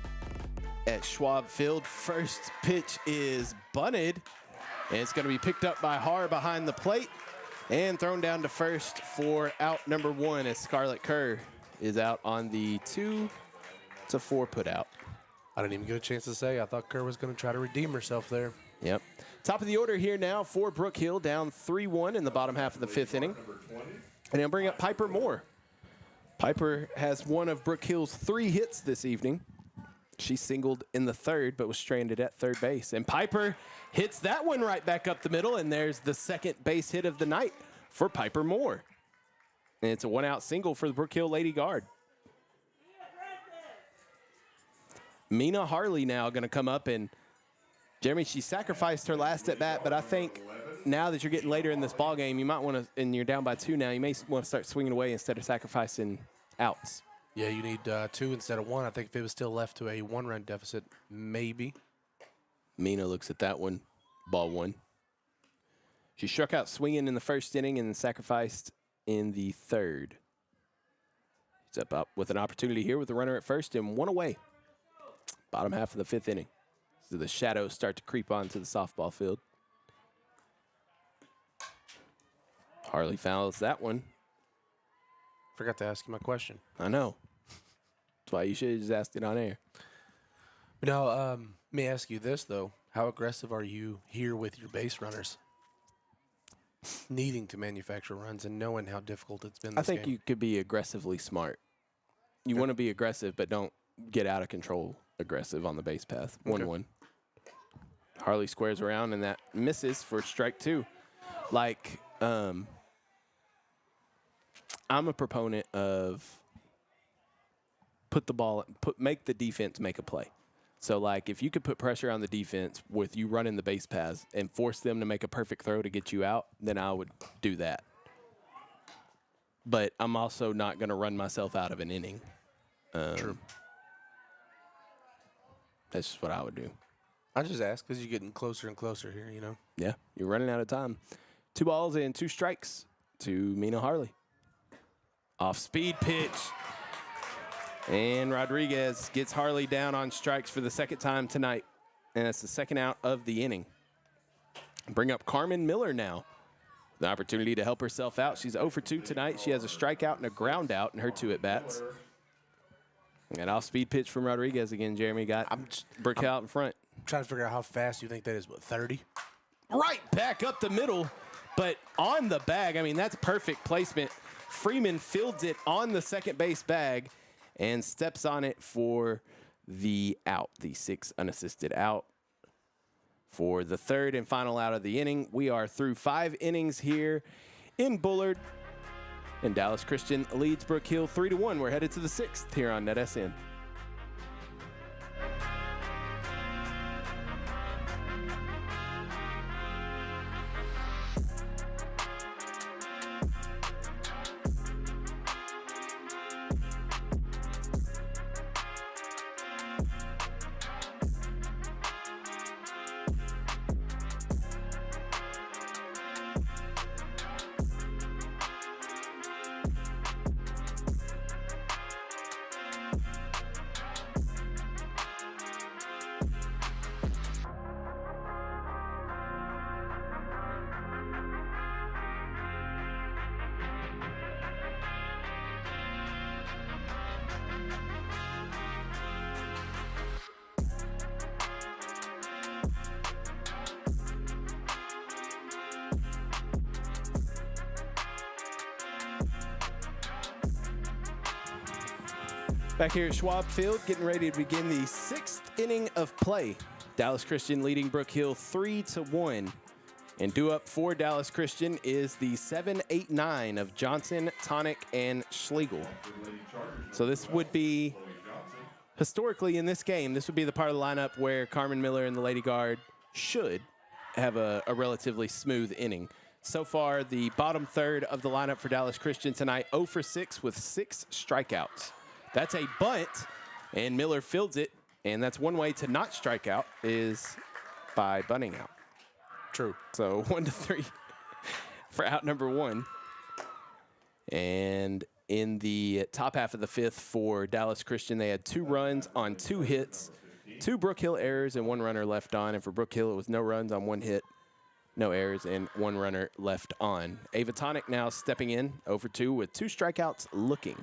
at Schwab Field. First pitch is bunted, and it's going to be picked up by Har behind the plate and thrown down to first for out number 1 as Scarlett Kerr is out on the 2-4 put out. I didn't even get a chance to say. I thought Kerr was going to try to redeem herself there. Yep. Top of the order here now for Brook Hill, down 3-1 in the bottom half of the 5th inning. And they'll bring up Piper Moore. Piper has one of Brook Hill's 3 hits this evening. She singled in the 3rd, but was stranded at 3rd base. And Piper hits that one right back up the middle, and there's the 2nd base hit of the night for Piper Moore. And it's a 1-out single for the Brook Hill Lady Guard. Mina Harley now going to come up, and Jeremy, she sacrificed her last at bat, but I think now that you're getting later in this ball game, you might want to, and you're down by 2 now, you may want to start swinging away instead of sacrificing outs. Yeah, you need 2 instead of 1. I think if it was still left to a 1-run deficit, maybe. Mina looks at that one, ball 1. She struck out swinging in the 1st inning and then sacrificed in the 3rd. She's up with an opportunity here with the runner at first and 1 away. Bottom half of the 5th inning. So the shadows start to creep onto the softball field. Harley fouls that one. Forgot to ask you my question. I know. That's why you should have just asked it on air. Now, let me ask you this, though. How aggressive are you here with your base runners? Needing to manufacture runs and knowing how difficult it's been this I think game. you could be aggressively smart. You want to be aggressive, but don't get out of control aggressive on the base path. 1-1. Harley squares around, and that misses for strike 2. Like, I'm a proponent of make the defense make a play. So, like, if you could put pressure on the defense with you running the base paths and force them to make a perfect throw to get you out, then I would do that. But I'm also not going to run myself out of an inning. True. That's just what I would do. I just ask because you're getting closer and closer here, you know. Yeah, you're running out of time. 2 balls and 2 strikes to Mina Harley. Off speed pitch. And Rodriguez gets Harley down on strikes for the 2nd time tonight. And that's the 2nd out of the inning. Bring up Carmen Miller now. The opportunity to help herself out. She's 0 for 2 tonight. She has a strikeout and a ground out in her 2 at-bats. And off speed pitch from Rodriguez again. Jeremy got Brook out in front. Trying to figure out how fast you think that is. What, 30? Right back up the middle, but on the bag. I mean, that's perfect placement. Freeman fields it on the 2nd base bag and steps on it for the out, the 6th unassisted out. For the 3rd and final out of the inning, we are through 5 innings here in Bullard. And Dallas Christian leads Brook Hill 3-1. We're headed to the 6th here on NetSN. Back here at Schwab Field, getting ready to begin the 6th inning of play. Dallas Christian leading Brook Hill 3-1. And due up for Dallas Christian is the 7-8-9 of Johnson, Tonic, and Schlegel. So this would be, historically in this game, this would be the part of the lineup where Carmen Miller and the Lady Guard should have a relatively smooth inning. So far, the bottom 3rd of the lineup for Dallas Christian tonight, 0 for 6 with 6 strikeouts. That's a bunt, and Miller fields it, and that's one way to not strike out is by bunting out. True. So 1-3 for out number 1. And in the top half of the fifth for Dallas Christian. They had 2 runs on 2 hits, 2 Brook Hill errors, and 1 runner left on. And for Brook Hill, it was no runs on 1 hit, no errors, and 1 runner left on. Ava Tonic now stepping in 0 for 2 with 2 strikeouts looking.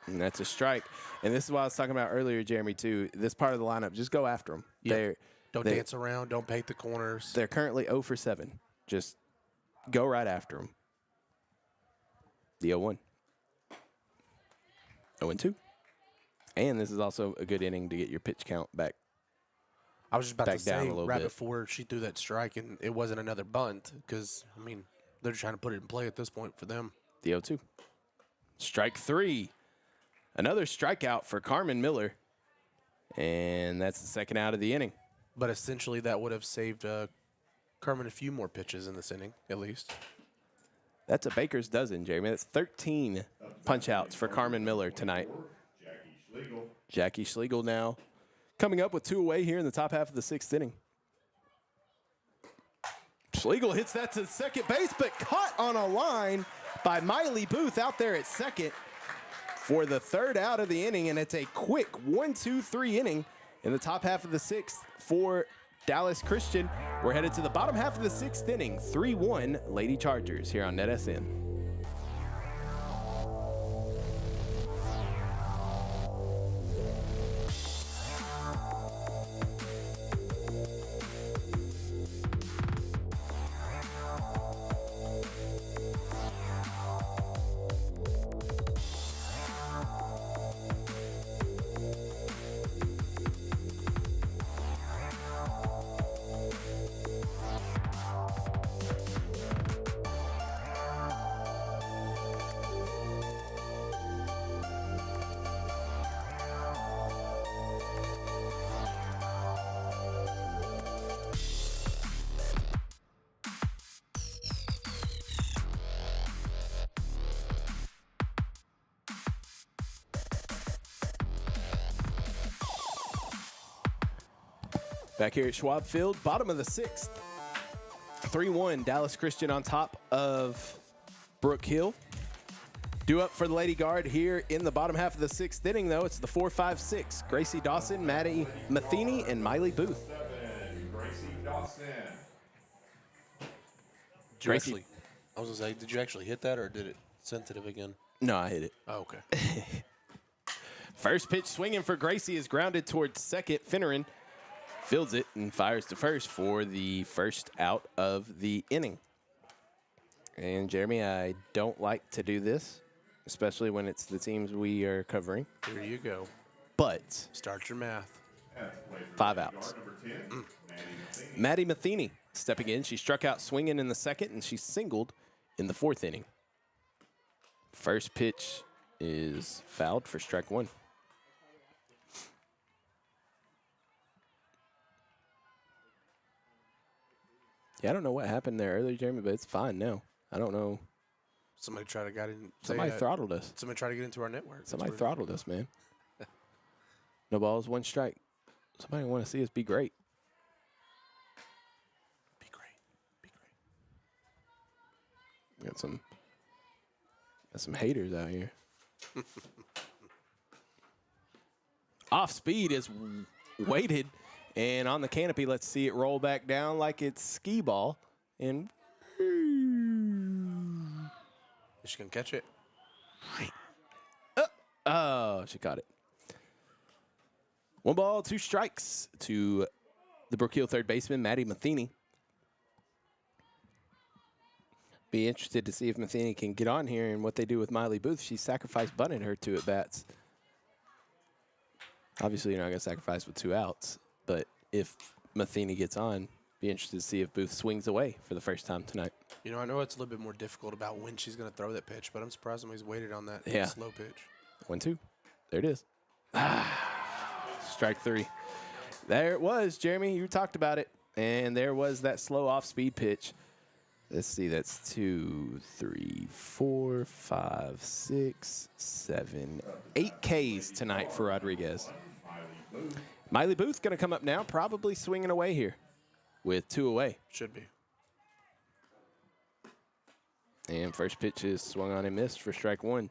And that's a strike. And this is what I was talking about earlier, Jeremy, too. This part of the lineup, just go after them. Yeah. Don't dance around. Don't paint the corners. They're currently 0 for 7. Just go right after them. The 0-1. 0-2. And this is also a good inning to get your pitch count back. I was just about to say, right bit. before she threw that strike, and it wasn't another bunt, because, I mean, they're trying to put it in play at this point for them. The 0-2. Strike 3. Another strikeout for Carmen Miller. And that's the second out of the inning. But essentially, that would have saved Carmen a few more pitches in this inning, at least. That's a baker's dozen, Jeremy. That's 13 punch-outs for Carmen Miller tonight. Jackie Schlegel now coming up with 2 away here in the top half of the 6th inning. Schlegel hits that to second base, but caught on a line by Miley Booth out there at second for the 3rd out of the inning, and it's a quick 1-2-3 inning in the top half of the 6th for Dallas Christian. We're headed to the bottom half of the 6th inning, 3-1 Lady Chargers here on NetSN. Back here at Schwab Field, bottom of the 6th. 3-1, Dallas Christian on top of Brook Hill. Due up for the Lady Guard here in the bottom half of the 6th inning, though. It's the 4-5-6. Gracie Dawson, Maddie Matheny, and Miley Booth. Gracie Dawson. Gracie. I was going to say, did you actually hit that, or did it sensitive again? No, I hit it. Oh, okay. First pitch swinging for Gracie is grounded towards second. Finneran fields it and fires to first for the first out of the inning. And, Jeremy, I don't like to do this, especially when it's the teams we are covering. Here you go. But Start your math. 5 outs. Maddie Matheny stepping in. She struck out swinging in the 2nd, and she singled in the 4th inning. First pitch is fouled for strike 1. Yeah, I don't know what happened there earlier, Jeremy, but it's fine now. I don't know. Somebody tried to get in. Somebody throttled us. Somebody tried to get into our network. Somebody throttled us, man. No balls, 1 strike. Somebody want to see us be great. Be great. Be great. Got some haters out here. Off speed is weighted. And on the canopy, let's see it roll back down like it's skee ball. And is she going to catch it? oh, she caught it. 1 ball, 2 strikes to the Brook Hill third baseman, Maddie Matheny. Be interested to see if Matheny can get on here and what they do with Miley Booth. She sacrificed bunted her 2 at-bats. Obviously, you're not going to sacrifice with 2 outs. But if Matheny gets on, be interested to see if Booth swings away for the first time tonight. You know, I know it's a little bit more difficult about when she's going to throw that pitch, but I'm surprised somebody's waited on that slow pitch. 1-2. There it is. Strike 3. There it was, Jeremy. You talked about it. And there was that slow off-speed pitch. Let's see. That's 2, 3, 4, 5, 6, 7, 8 Ks tonight for Rodriguez. Miley Booth going to come up now, probably swinging away here with 2 away. Should be. And first pitch is swung on and missed for strike one.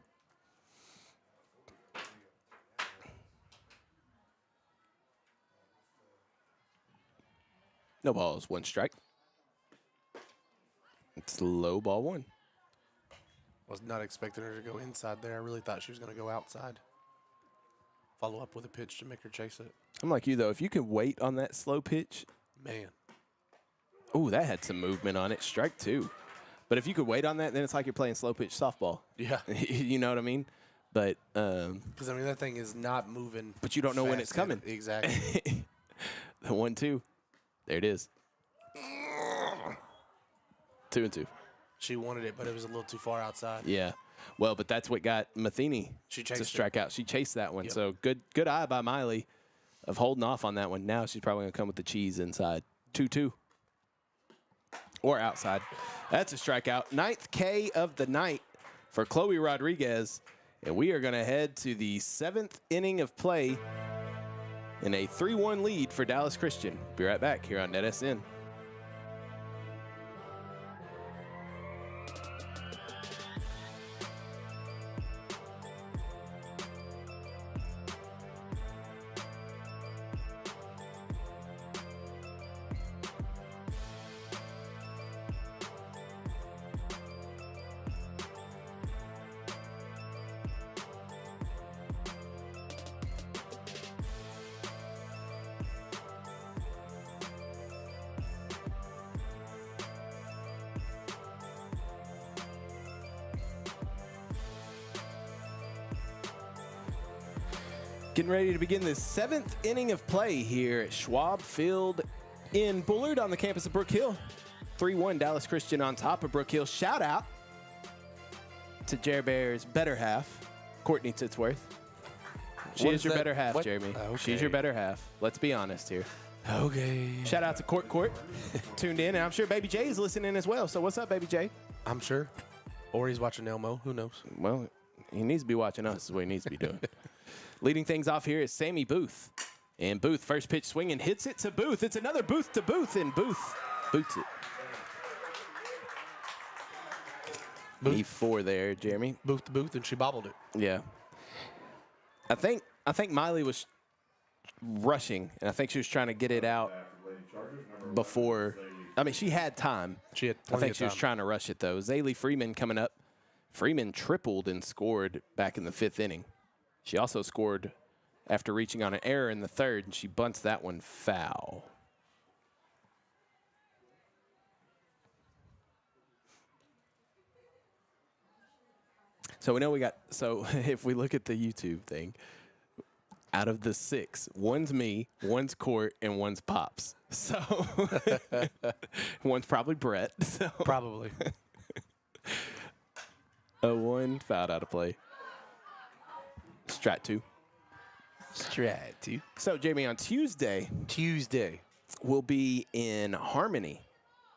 No balls, one strike. It's low, ball one. Was not expecting her to go inside there. I really thought she was going to go outside. Follow up with a pitch to make her chase it. I'm like you, though. If you could wait on that slow pitch. Man. Ooh, that had some movement on it. Strike two. But if you could wait on that, then it's like you're playing slow pitch softball. Yeah. You know what I mean? But because, I mean, that thing is not moving. But you don't know when it's coming. Exactly. The 1-2. There it is. 2-2. She wanted it, but it was a little too far outside. Yeah. Well, but that's what got Matheny to strike out. She chased that one. Yep. So good eye by Miley of holding off on that one. Now she's probably going to come with the cheese inside. 2-2. Or outside. That's a strikeout. 9th K of the night for Chloe Rodriguez. And we are going to head to the 7th inning of play in a 3-1 lead for Dallas Christian. Be right back here on NetSN. Getting ready to begin the 7th inning of play here at Schwab Field in Bullard on the campus of Brook Hill. 3-1 Dallas Christian on top of Brook Hill. Shout out to Jer Bear's better half, Courtney Titsworth. She is your better half, Jeremy. Okay. She's your better half. Let's be honest here. Okay. Shout out to Court tuned in, and I'm sure Baby J is listening as well. So what's up, Baby J? I'm sure. Or he's watching Elmo. Who knows? Well, he needs to be watching us is what he needs to be doing. Leading things off here is Sammy Booth. And Booth, first pitch swinging, hits it to Booth. It's another Booth to Booth, and Booth boots it. E4 there, Jeremy. Booth to Booth, and she bobbled it. Yeah. I think Miley was rushing, and I think she was trying to get it out before. I mean, she had time. She had I plenty think of she was time. trying to rush it, though. Zaylee Freeman coming up. Freeman tripled and scored back in the 5th inning. She also scored after reaching on an error in the 3rd, and she bunts that one foul. So we know we got, so if we look at the YouTube thing, out of the 6, one's me, one's Court, and one's Pops. So one's probably Brett. So. Probably. 0-1, fouled out of play. Strat 2. So, Jamie, on Tuesday, we'll be in Harmony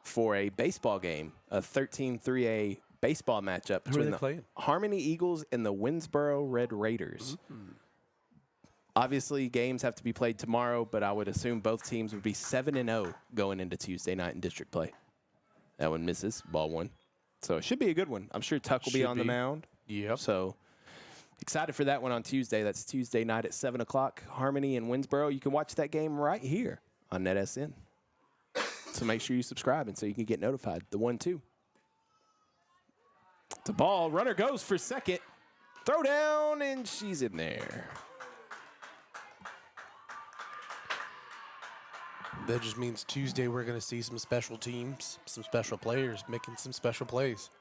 for a baseball game, a 13-3A baseball matchup Who are between they the playing? Harmony Eagles and the Winsboro Red Raiders. Mm-hmm. Obviously, games have to be played tomorrow, but I would assume both teams would be 7-0 going into Tuesday night in district play. That one misses, ball one. So it should be a good one. I'm sure Tuck will be on the mound. Yep. So excited for that one on Tuesday. That's Tuesday night at 7 o'clock. Harmony and Winsboro. You can watch that game right here on NetSN. So make sure you subscribe and so you can get notified. The 1-2. It's a ball. Runner goes for second. Throw down, and she's in there. That just means Tuesday we're going to see some special teams, some special players making some special plays.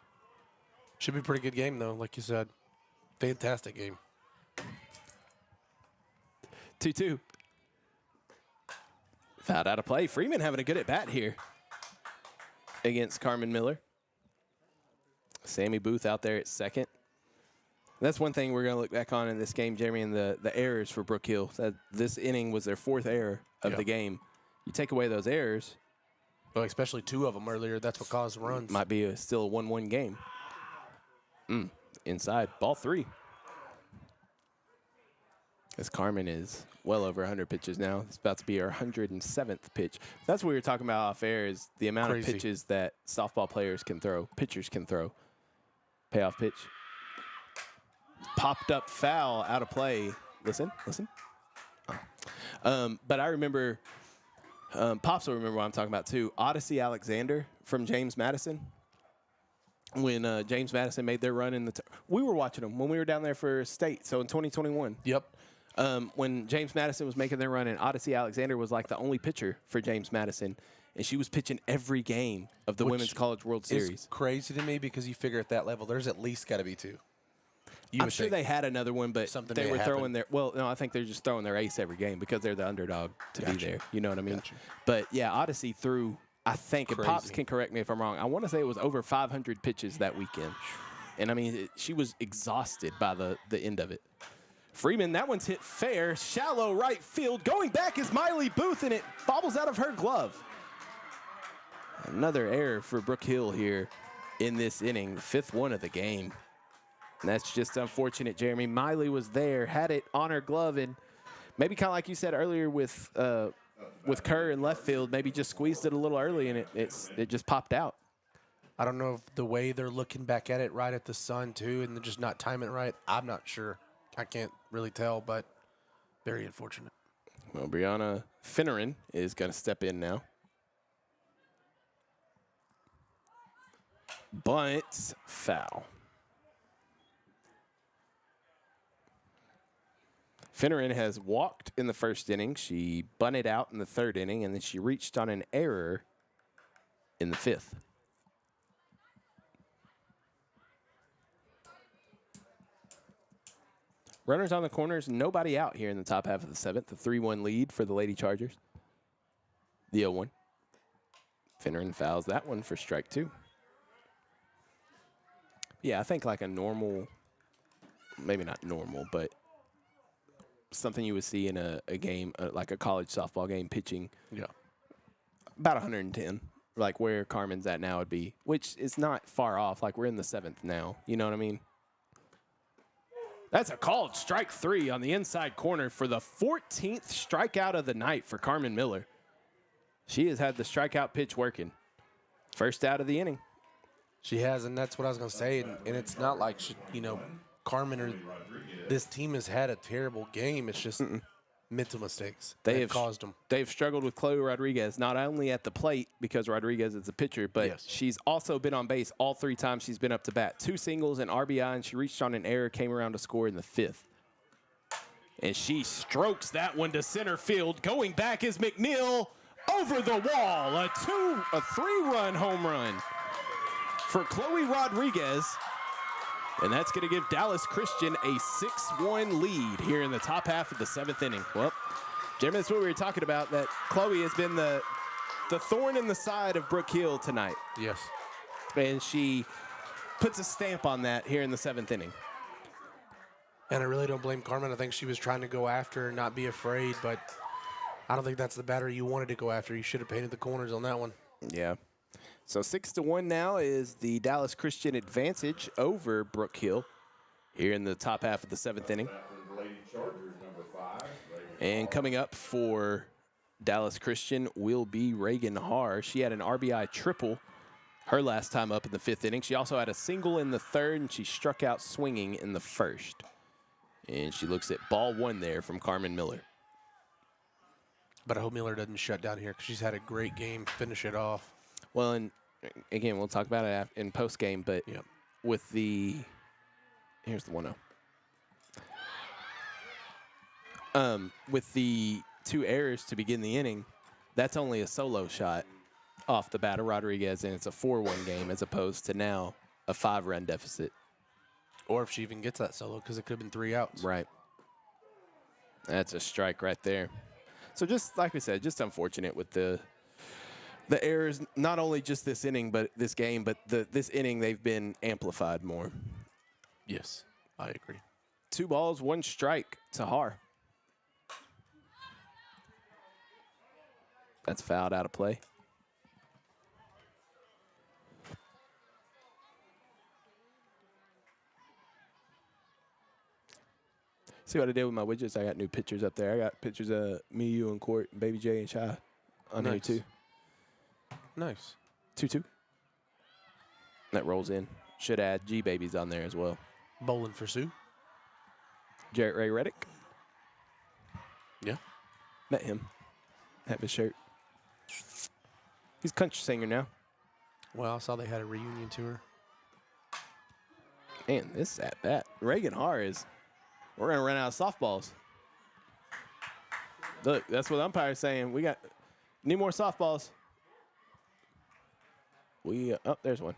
Should be a pretty good game, though, like you said. Fantastic game. 2-2. Fouled out of play. Freeman having a good at-bat here against Carmen Miller. Sammy Booth out there at second. That's one thing we're going to look back on in this game, Jeremy, and the errors for Brook Hill. This inning was their 4th error of the game. You take away those errors. Well, especially 2 of them earlier. That's what caused runs. Might be still a 1-1 game. Inside. Ball 3. As Carmen is well over 100 pitches now. It's about to be our 107th pitch. That's what we were talking about off air is the amount of pitches that softball players can throw, pitchers can throw. Payoff pitch. Popped up foul out of play. Listen. But I remember, Pops will remember what I'm talking about too. Odyssey Alexander from James Madison. When James Madison made their run in the, we were watching them when we were down there for state. So in 2021. Yep. When James Madison was making their run, and Odyssey Alexander was like the only pitcher for James Madison, and she was pitching every game of the Women's College World Series. It's crazy to me because you figure at that level, there's at least got to be two. I'm sure they had another one, but they were throwing their. Well, no, I think they're just throwing their ace every game because they're the underdog to be there. You know what I mean? Gotcha. But yeah, Odyssey threw. I think, and Pops can correct me if I'm wrong. I want to say it was over 500 pitches that weekend, and I mean she was exhausted by the end of it. Freeman, that one's hit fair, shallow right field. Going back is Miley Booth, and it bobbles out of her glove. Another error for Brook Hill here in this inning, the 5th one of the game. And that's just unfortunate, Jeremy. Miley was there, had it on her glove, and maybe kind of like you said earlier with Kerr in left field, maybe just squeezed it a little early, and it just popped out. I don't know if the way they're looking back at it right at the sun, too, and they're just not timing it right. I'm not sure. I can't really tell, but very unfortunate. Well, Brianna Finneran is going to step in now. Bunts foul. Finneran has walked in the first inning. She bunted out in the 3rd inning, and then she reached on an error in the 5th. Runners on the corners, nobody out here in the top half of the 7th. A 3-1 lead for the Lady Chargers. The 0-1. Finneran fouls that one for strike 2. Yeah, I think like a normal, maybe not normal, but something you would see in a game, like a college softball game, pitching. Yeah. About 110, like where Carmen's at now would be, which is not far off. Like we're in the 7th now. You know what I mean? That's a called strike 3 on the inside corner for the 14th strikeout of the night for Carmen Miller. She has had the strikeout pitch working. First out of the inning. She has, and that's what I was going to say. And it's not like, Carmen or this team has had a terrible game. It's just mental mistakes that have caused them. They've struggled with Chloe Rodriguez, not only at the plate because Rodriguez is a pitcher, but she's also been on base all 3 times she's been up to bat. 2 singles and RBI, and she reached on an error, came around to score in the 5th. And she strokes that one to center field. Going back is McNeil over the wall. A 3-run home run for Chloe Rodriguez. And that's going to give Dallas Christian a 6-1 lead here in the top half of the 7th inning. Well, Jim, that's what we were talking about, that Chloe has been the thorn in the side of Brook Hill tonight. Yes. And she puts a stamp on that here in the 7th inning. And I really don't blame Carmen. I think she was trying to go after and not be afraid, but I don't think that's the batter you wanted to go after. You should have painted the corners on that one. Yeah. So 6-1 now is the Dallas Christian advantage over Brook Hill here in the top half of the 7th inning. And coming up for Dallas Christian will be Reagan Haar. She had an RBI triple her last time up in the 5th inning. She also had a single in the 3rd, and she struck out swinging in the 1st. And she looks at ball 1 there from Carmen Miller. But I hope Miller doesn't shut down here because she's had a great game. Finish it off. Well, and again, we'll talk about it in post-game, but with the – here's the 1-0. With the 2 errors to begin the inning, that's only a solo shot off the bat of Rodriguez, and it's a 4-1 game as opposed to now a 5-run deficit. Or if she even gets that solo, because it could have been 3 outs. Right. That's a strike right there. So just like we said, just unfortunate with the errors, not only just this inning, but this game, but this inning they've been amplified more. Yes, I agree. 2 balls, 1 strike to Haar. That's fouled out of play. See what I did with my widgets? I got new pictures up there. I got pictures of me, you, and Court, and Baby J, and Shy on here too. Nice. 2-2. That rolls in. Should add G Babies on there as well. Bowling for Sue. Jarrett Ray Reddick. Yeah. Met him. Have his shirt. He's a country singer now. Well, I saw they had a reunion tour. Man, this at bat. Reagan Har is. We're going to run out of softballs. Look, that's what the umpire's saying. We need more softballs. Oh, there's one.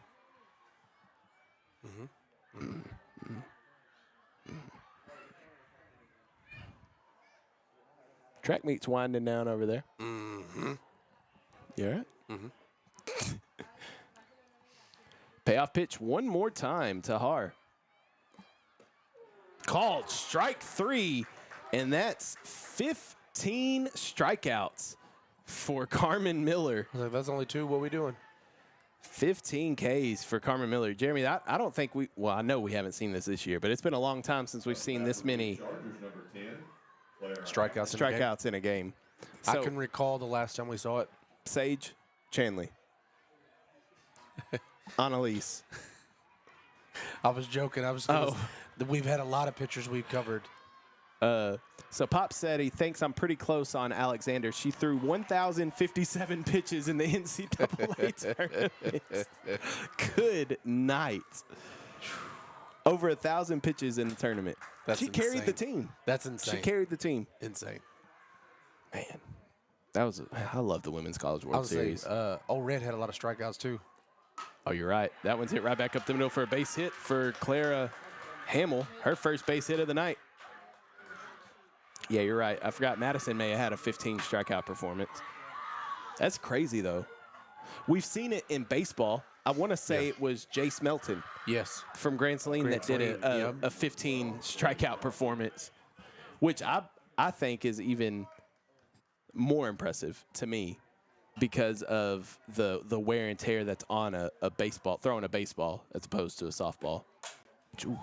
Track meet's winding down over there. You all right? Payoff pitch one more time to Har. Called strike 3, and that's 15 strikeouts for Carmen Miller. I was like, that's only 2. What are we doing? 15 Ks for Carmen Miller. Jeremy, I don't think I know we haven't seen this year, but it's been a long time since we've seen this many Chargers number 10. Strikeouts in a game. I So, can recall the last time we saw it. Sage, Chanley, Annalise. I was joking. We've had a lot of pitchers we've covered. So Pop said he thinks I'm pretty close on Alexander. She threw 1,057 pitches in the NCAA tournament. Good night. Over 1,000 pitches in the tournament. That's she carried the insane. team. That's insane. She carried the team. Insane. Man, I love the Women's College I World was Series. saying, Old Red had a lot of strikeouts too. Oh, you're right. That one's hit right back up the middle for a base hit for Clara Hamill. Her first base hit of the night. Yeah, you're right. I forgot Madison may have had a 15 strikeout performance. That's crazy, though. We've seen it in baseball. I want to say it was Jace Melton Yes. from Grand Saline that did Saline, a 15 strikeout performance, which I think is even more impressive to me because of the wear and tear that's on a baseball, throwing a baseball as opposed to a softball. Ooh,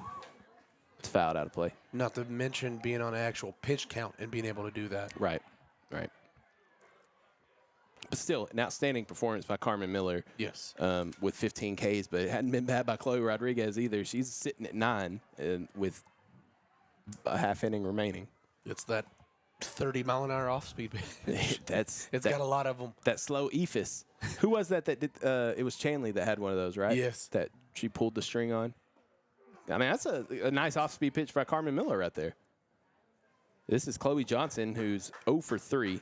it's fouled out of play. Not to mention being on an actual pitch count and being able to do that. Right. But still, an outstanding performance by Carmen Miller. Yes. With 15 Ks, but it hadn't been bad by Chloe Rodriguez either. She's sitting at 9 with a half inning remaining. It's that 30-mile-an-hour off-speed pitch. It's got a lot of them. That slow ephus. Who was that did? It was Chanley that had one of those, right? Yes. That she pulled the string on. I mean, that's a nice off-speed pitch by Carmen Miller right there. This is Chloe Johnson, who's 0 for 3.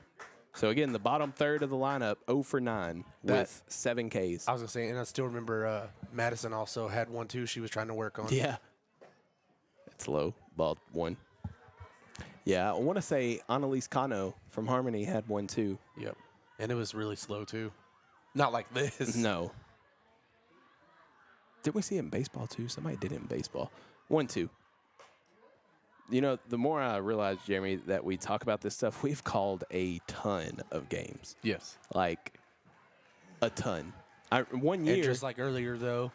So, again, the bottom third of the lineup, 0 for 9 with 7 Ks. I was going to say, and I still remember Madison also had one, too, she was trying to work on. Yeah. It's low. Ball 1. Yeah, I want to say Annalise Cano from Harmony had one, too. Yep. And it was really slow, too. Not like this. No. Did we see it in baseball, too? Somebody did it in baseball. 1-2. You know, the more I realize, Jeremy, that we talk about this stuff, we've called a ton of games. Yes. Like, a ton. One year. And just like earlier, though,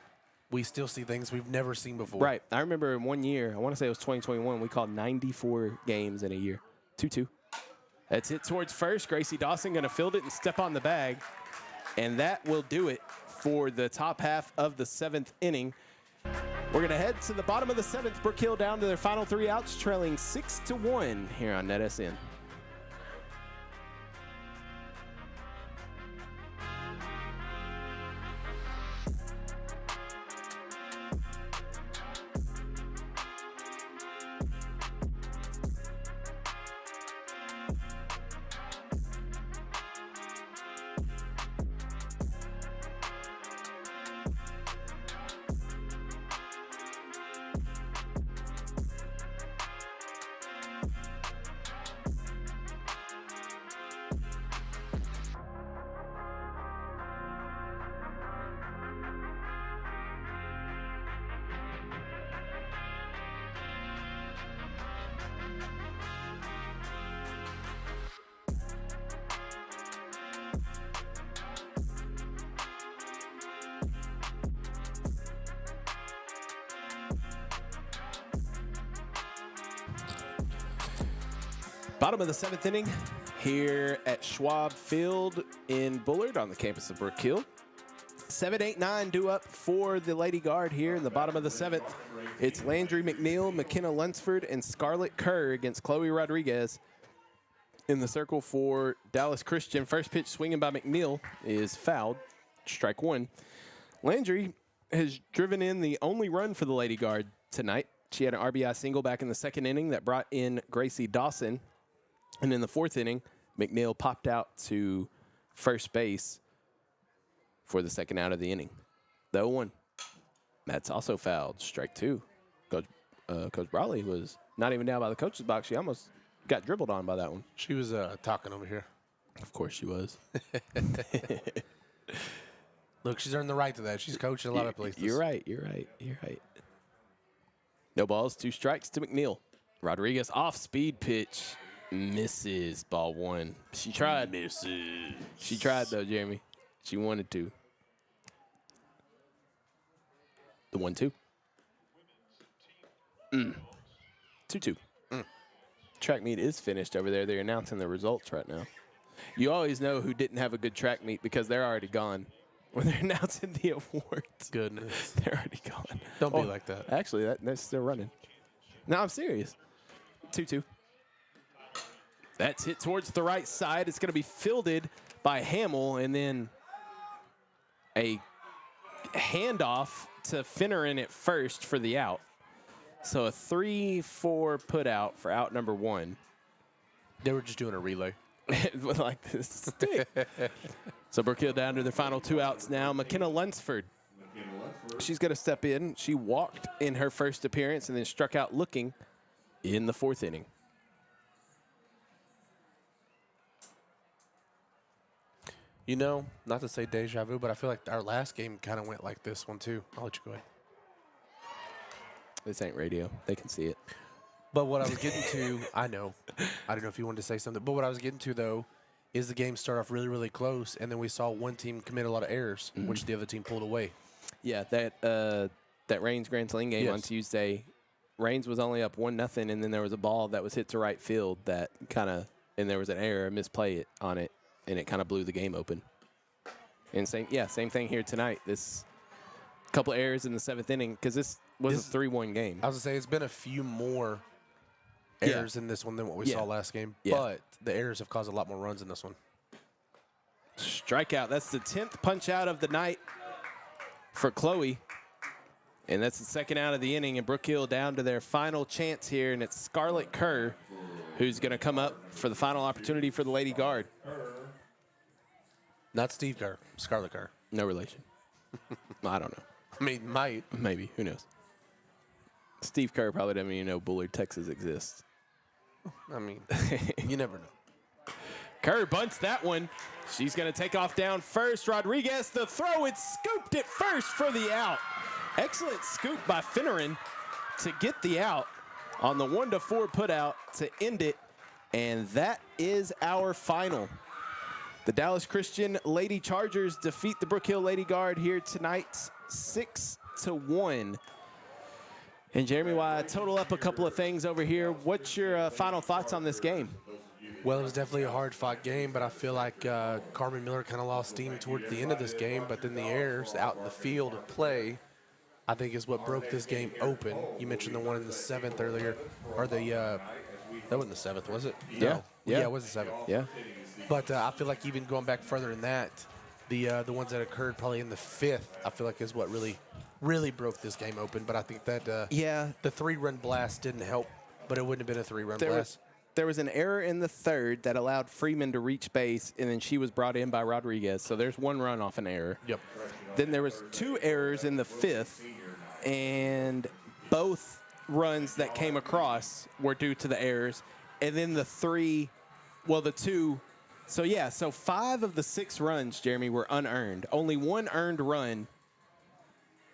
we still see things we've never seen before. Right. I remember in 1 year, I want to say it was 2021, we called 94 games in a year. 2-2. That's hit towards first. Gracie Dawson going to field it and step on the bag. And that will do it for the top half of the 7th inning. We're going to head to the bottom of the 7th. Brook Hill down to their final 3 outs, trailing 6-1 here on NetSN. Bottom of the 7th inning here at Schwab Field in Bullard on the campus of Brook Hill. 7, 8, 9 due up for the Lady Guard here in the bottom of the 7th. It's Landry McNeil, McKenna Lunsford, and Scarlett Kerr against Chloe Rodriguez. In the circle for Dallas Christian, first pitch swinging by McNeil is fouled, strike 1. Landry has driven in the only run for the Lady Guard tonight. She had an RBI single back in the 2nd inning that brought in Gracie Dawson. And in the 4th inning, McNeil popped out to first base for the 2nd out of the inning. The 0-1. That's also fouled, strike 2. Coach Brawley was not even down by the coach's box. She almost got dribbled on by that one. She was talking over here. Of course she was. Look, she's earned the right to that. She's coached in a lot of places. You're right. No balls, 2 strikes to McNeil. Rodriguez off-speed pitch. Misses, ball 1. She tried. Misses. She tried, though, Jeremy. She wanted to. The 1-2. 2-2. Track meet is finished over there. They're announcing the results right now. You always know who didn't have a good track meet because they're already gone. When they're announcing the awards. Goodness. They're already gone. Don't be like that. Actually, that's still running. No, I'm serious. 2-2. That's hit towards the right side. It's going to be fielded by Hamill, and then a handoff to Finneran at first for the out. So a 3-4 put out for out number 1. They were just doing a relay. Like this stick. So Brook Hill down to their final 2 outs now. McKenna Lunsford. She's going to step in. She walked in her first appearance and then struck out looking in the 4th inning. You know, not to say deja vu, but I feel like our last game kind of went like this one, too. I'll let you go ahead. This ain't radio. They can see it. But what I was getting to, I know. I don't know if you wanted to say something. But what I was getting to, though, is the game started off really, really close, and then we saw one team commit a lot of errors, which the other team pulled away. Yeah, that Reigns Grand Sling game on Tuesday, Reigns was only up 1-0, and then there was a ball that was hit to right field that and there was an error, a misplay on it, and it kind of blew the game open. And same thing here tonight. This couple of errors in the 7th inning because this was a 3-1 game. I was going to say, it's been a few more errors in this one than what we saw last game, but the errors have caused a lot more runs in this one. Strikeout. That's the 10th punch out of the night for Chloe. And that's the 2nd out of the inning, and Brook Hill down to their final chance here, and it's Scarlett Kerr who's going to come up for the final opportunity for the Lady Guard. Not Steve Kerr, Scarlett Kerr. No relation. I don't know. I mean, might. Maybe. Who knows? Steve Kerr probably doesn't even know Bullard, Texas exists. I mean, you never know. Kerr bunts that one. She's going to take off down first. Rodriguez, the throw. It's scooped at first for the out. Excellent scoop by Finneran to get the out on the 1-4 putout to end it. And that is our final. The Dallas Christian Lady Chargers defeat the Brook Hill Lady Guard here tonight, 6-1. And Jeremy, while I total up a couple of things over here, what's your final thoughts on this game? Well, it was definitely a hard-fought game, but I feel like Carmen Miller kind of lost steam towards the end of this game. But then the errors out in the field of play, I think, is what broke this game open. You mentioned the one in the 7th earlier, or that wasn't the 7th, was it? Yeah. No. Yeah, it was the 7th. Yeah. But I feel like even going back further than that, the ones that occurred probably in the 5th, I feel like is what really broke this game open. But I think that the 3-run blast didn't help, but it wouldn't have been a 3-run blast. There was an error in the 3rd that allowed Freeman to reach base, and then she was brought in by Rodriguez. So there's 1 run off an error. Yep. Then there was 2 errors in the 5th, and both runs that came across were due to the errors. And then the 2. So 5 of the 6 runs, Jeremy, were unearned. Only 1 earned run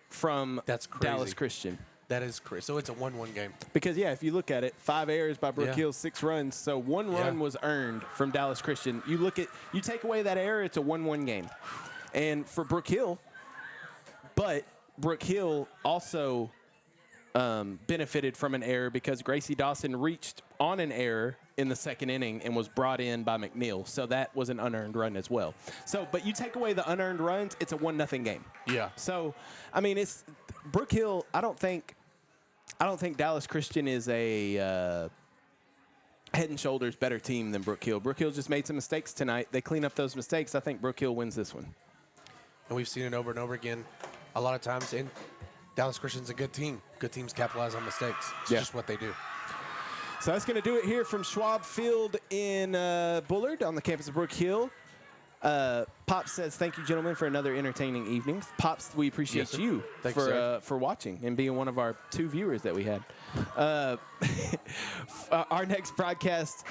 from Dallas Christian. That is crazy. So it's a 1-1 game. Because, if you look at it, 5 errors by Brook Hill, 6 runs. So 1 run was earned from Dallas Christian. You take away that error, it's a 1-1 game. And for Brook Hill, but Brook Hill also benefited from an error because Gracie Dawson reached on an error in the second inning and was brought in by McNeil. So that was an unearned run as well. So, but you take away the unearned runs, it's a 1-0 game. Yeah. So, I mean, it's Brook Hill. I don't think Dallas Christian is a head and shoulders better team than Brook Hill. Brook Hill just made some mistakes tonight. They clean up those mistakes. I think Brook Hill wins this one. And we've seen it over and over again a lot of times. And Dallas Christian's a good team. Good teams capitalize on mistakes. It's just what they do. So that's going to do it here from Schwab Field in Bullard on the campus of Brook Hill. Pops says, thank you, gentlemen, for another entertaining evening. Pops, we appreciate you for watching and being one of our 2 viewers that we had. Our next broadcast,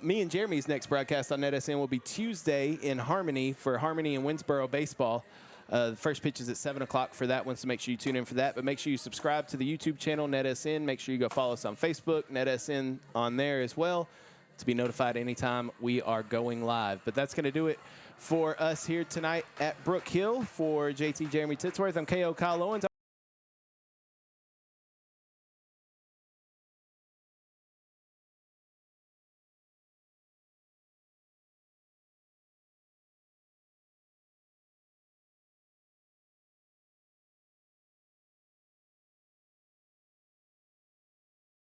me and Jeremy's next broadcast on NetSN will be Tuesday in Harmony for Harmony and Winsboro baseball. The first pitch is at 7 o'clock for that one, so make sure you tune in for that. But make sure you subscribe to the YouTube channel, NetSN. Make sure you go follow us on Facebook, NetSN on there as well, to be notified anytime we are going live. But that's going to do it for us here tonight at Brook Hill. For JT Jeremy Titsworth, I'm KO Kyle Owens.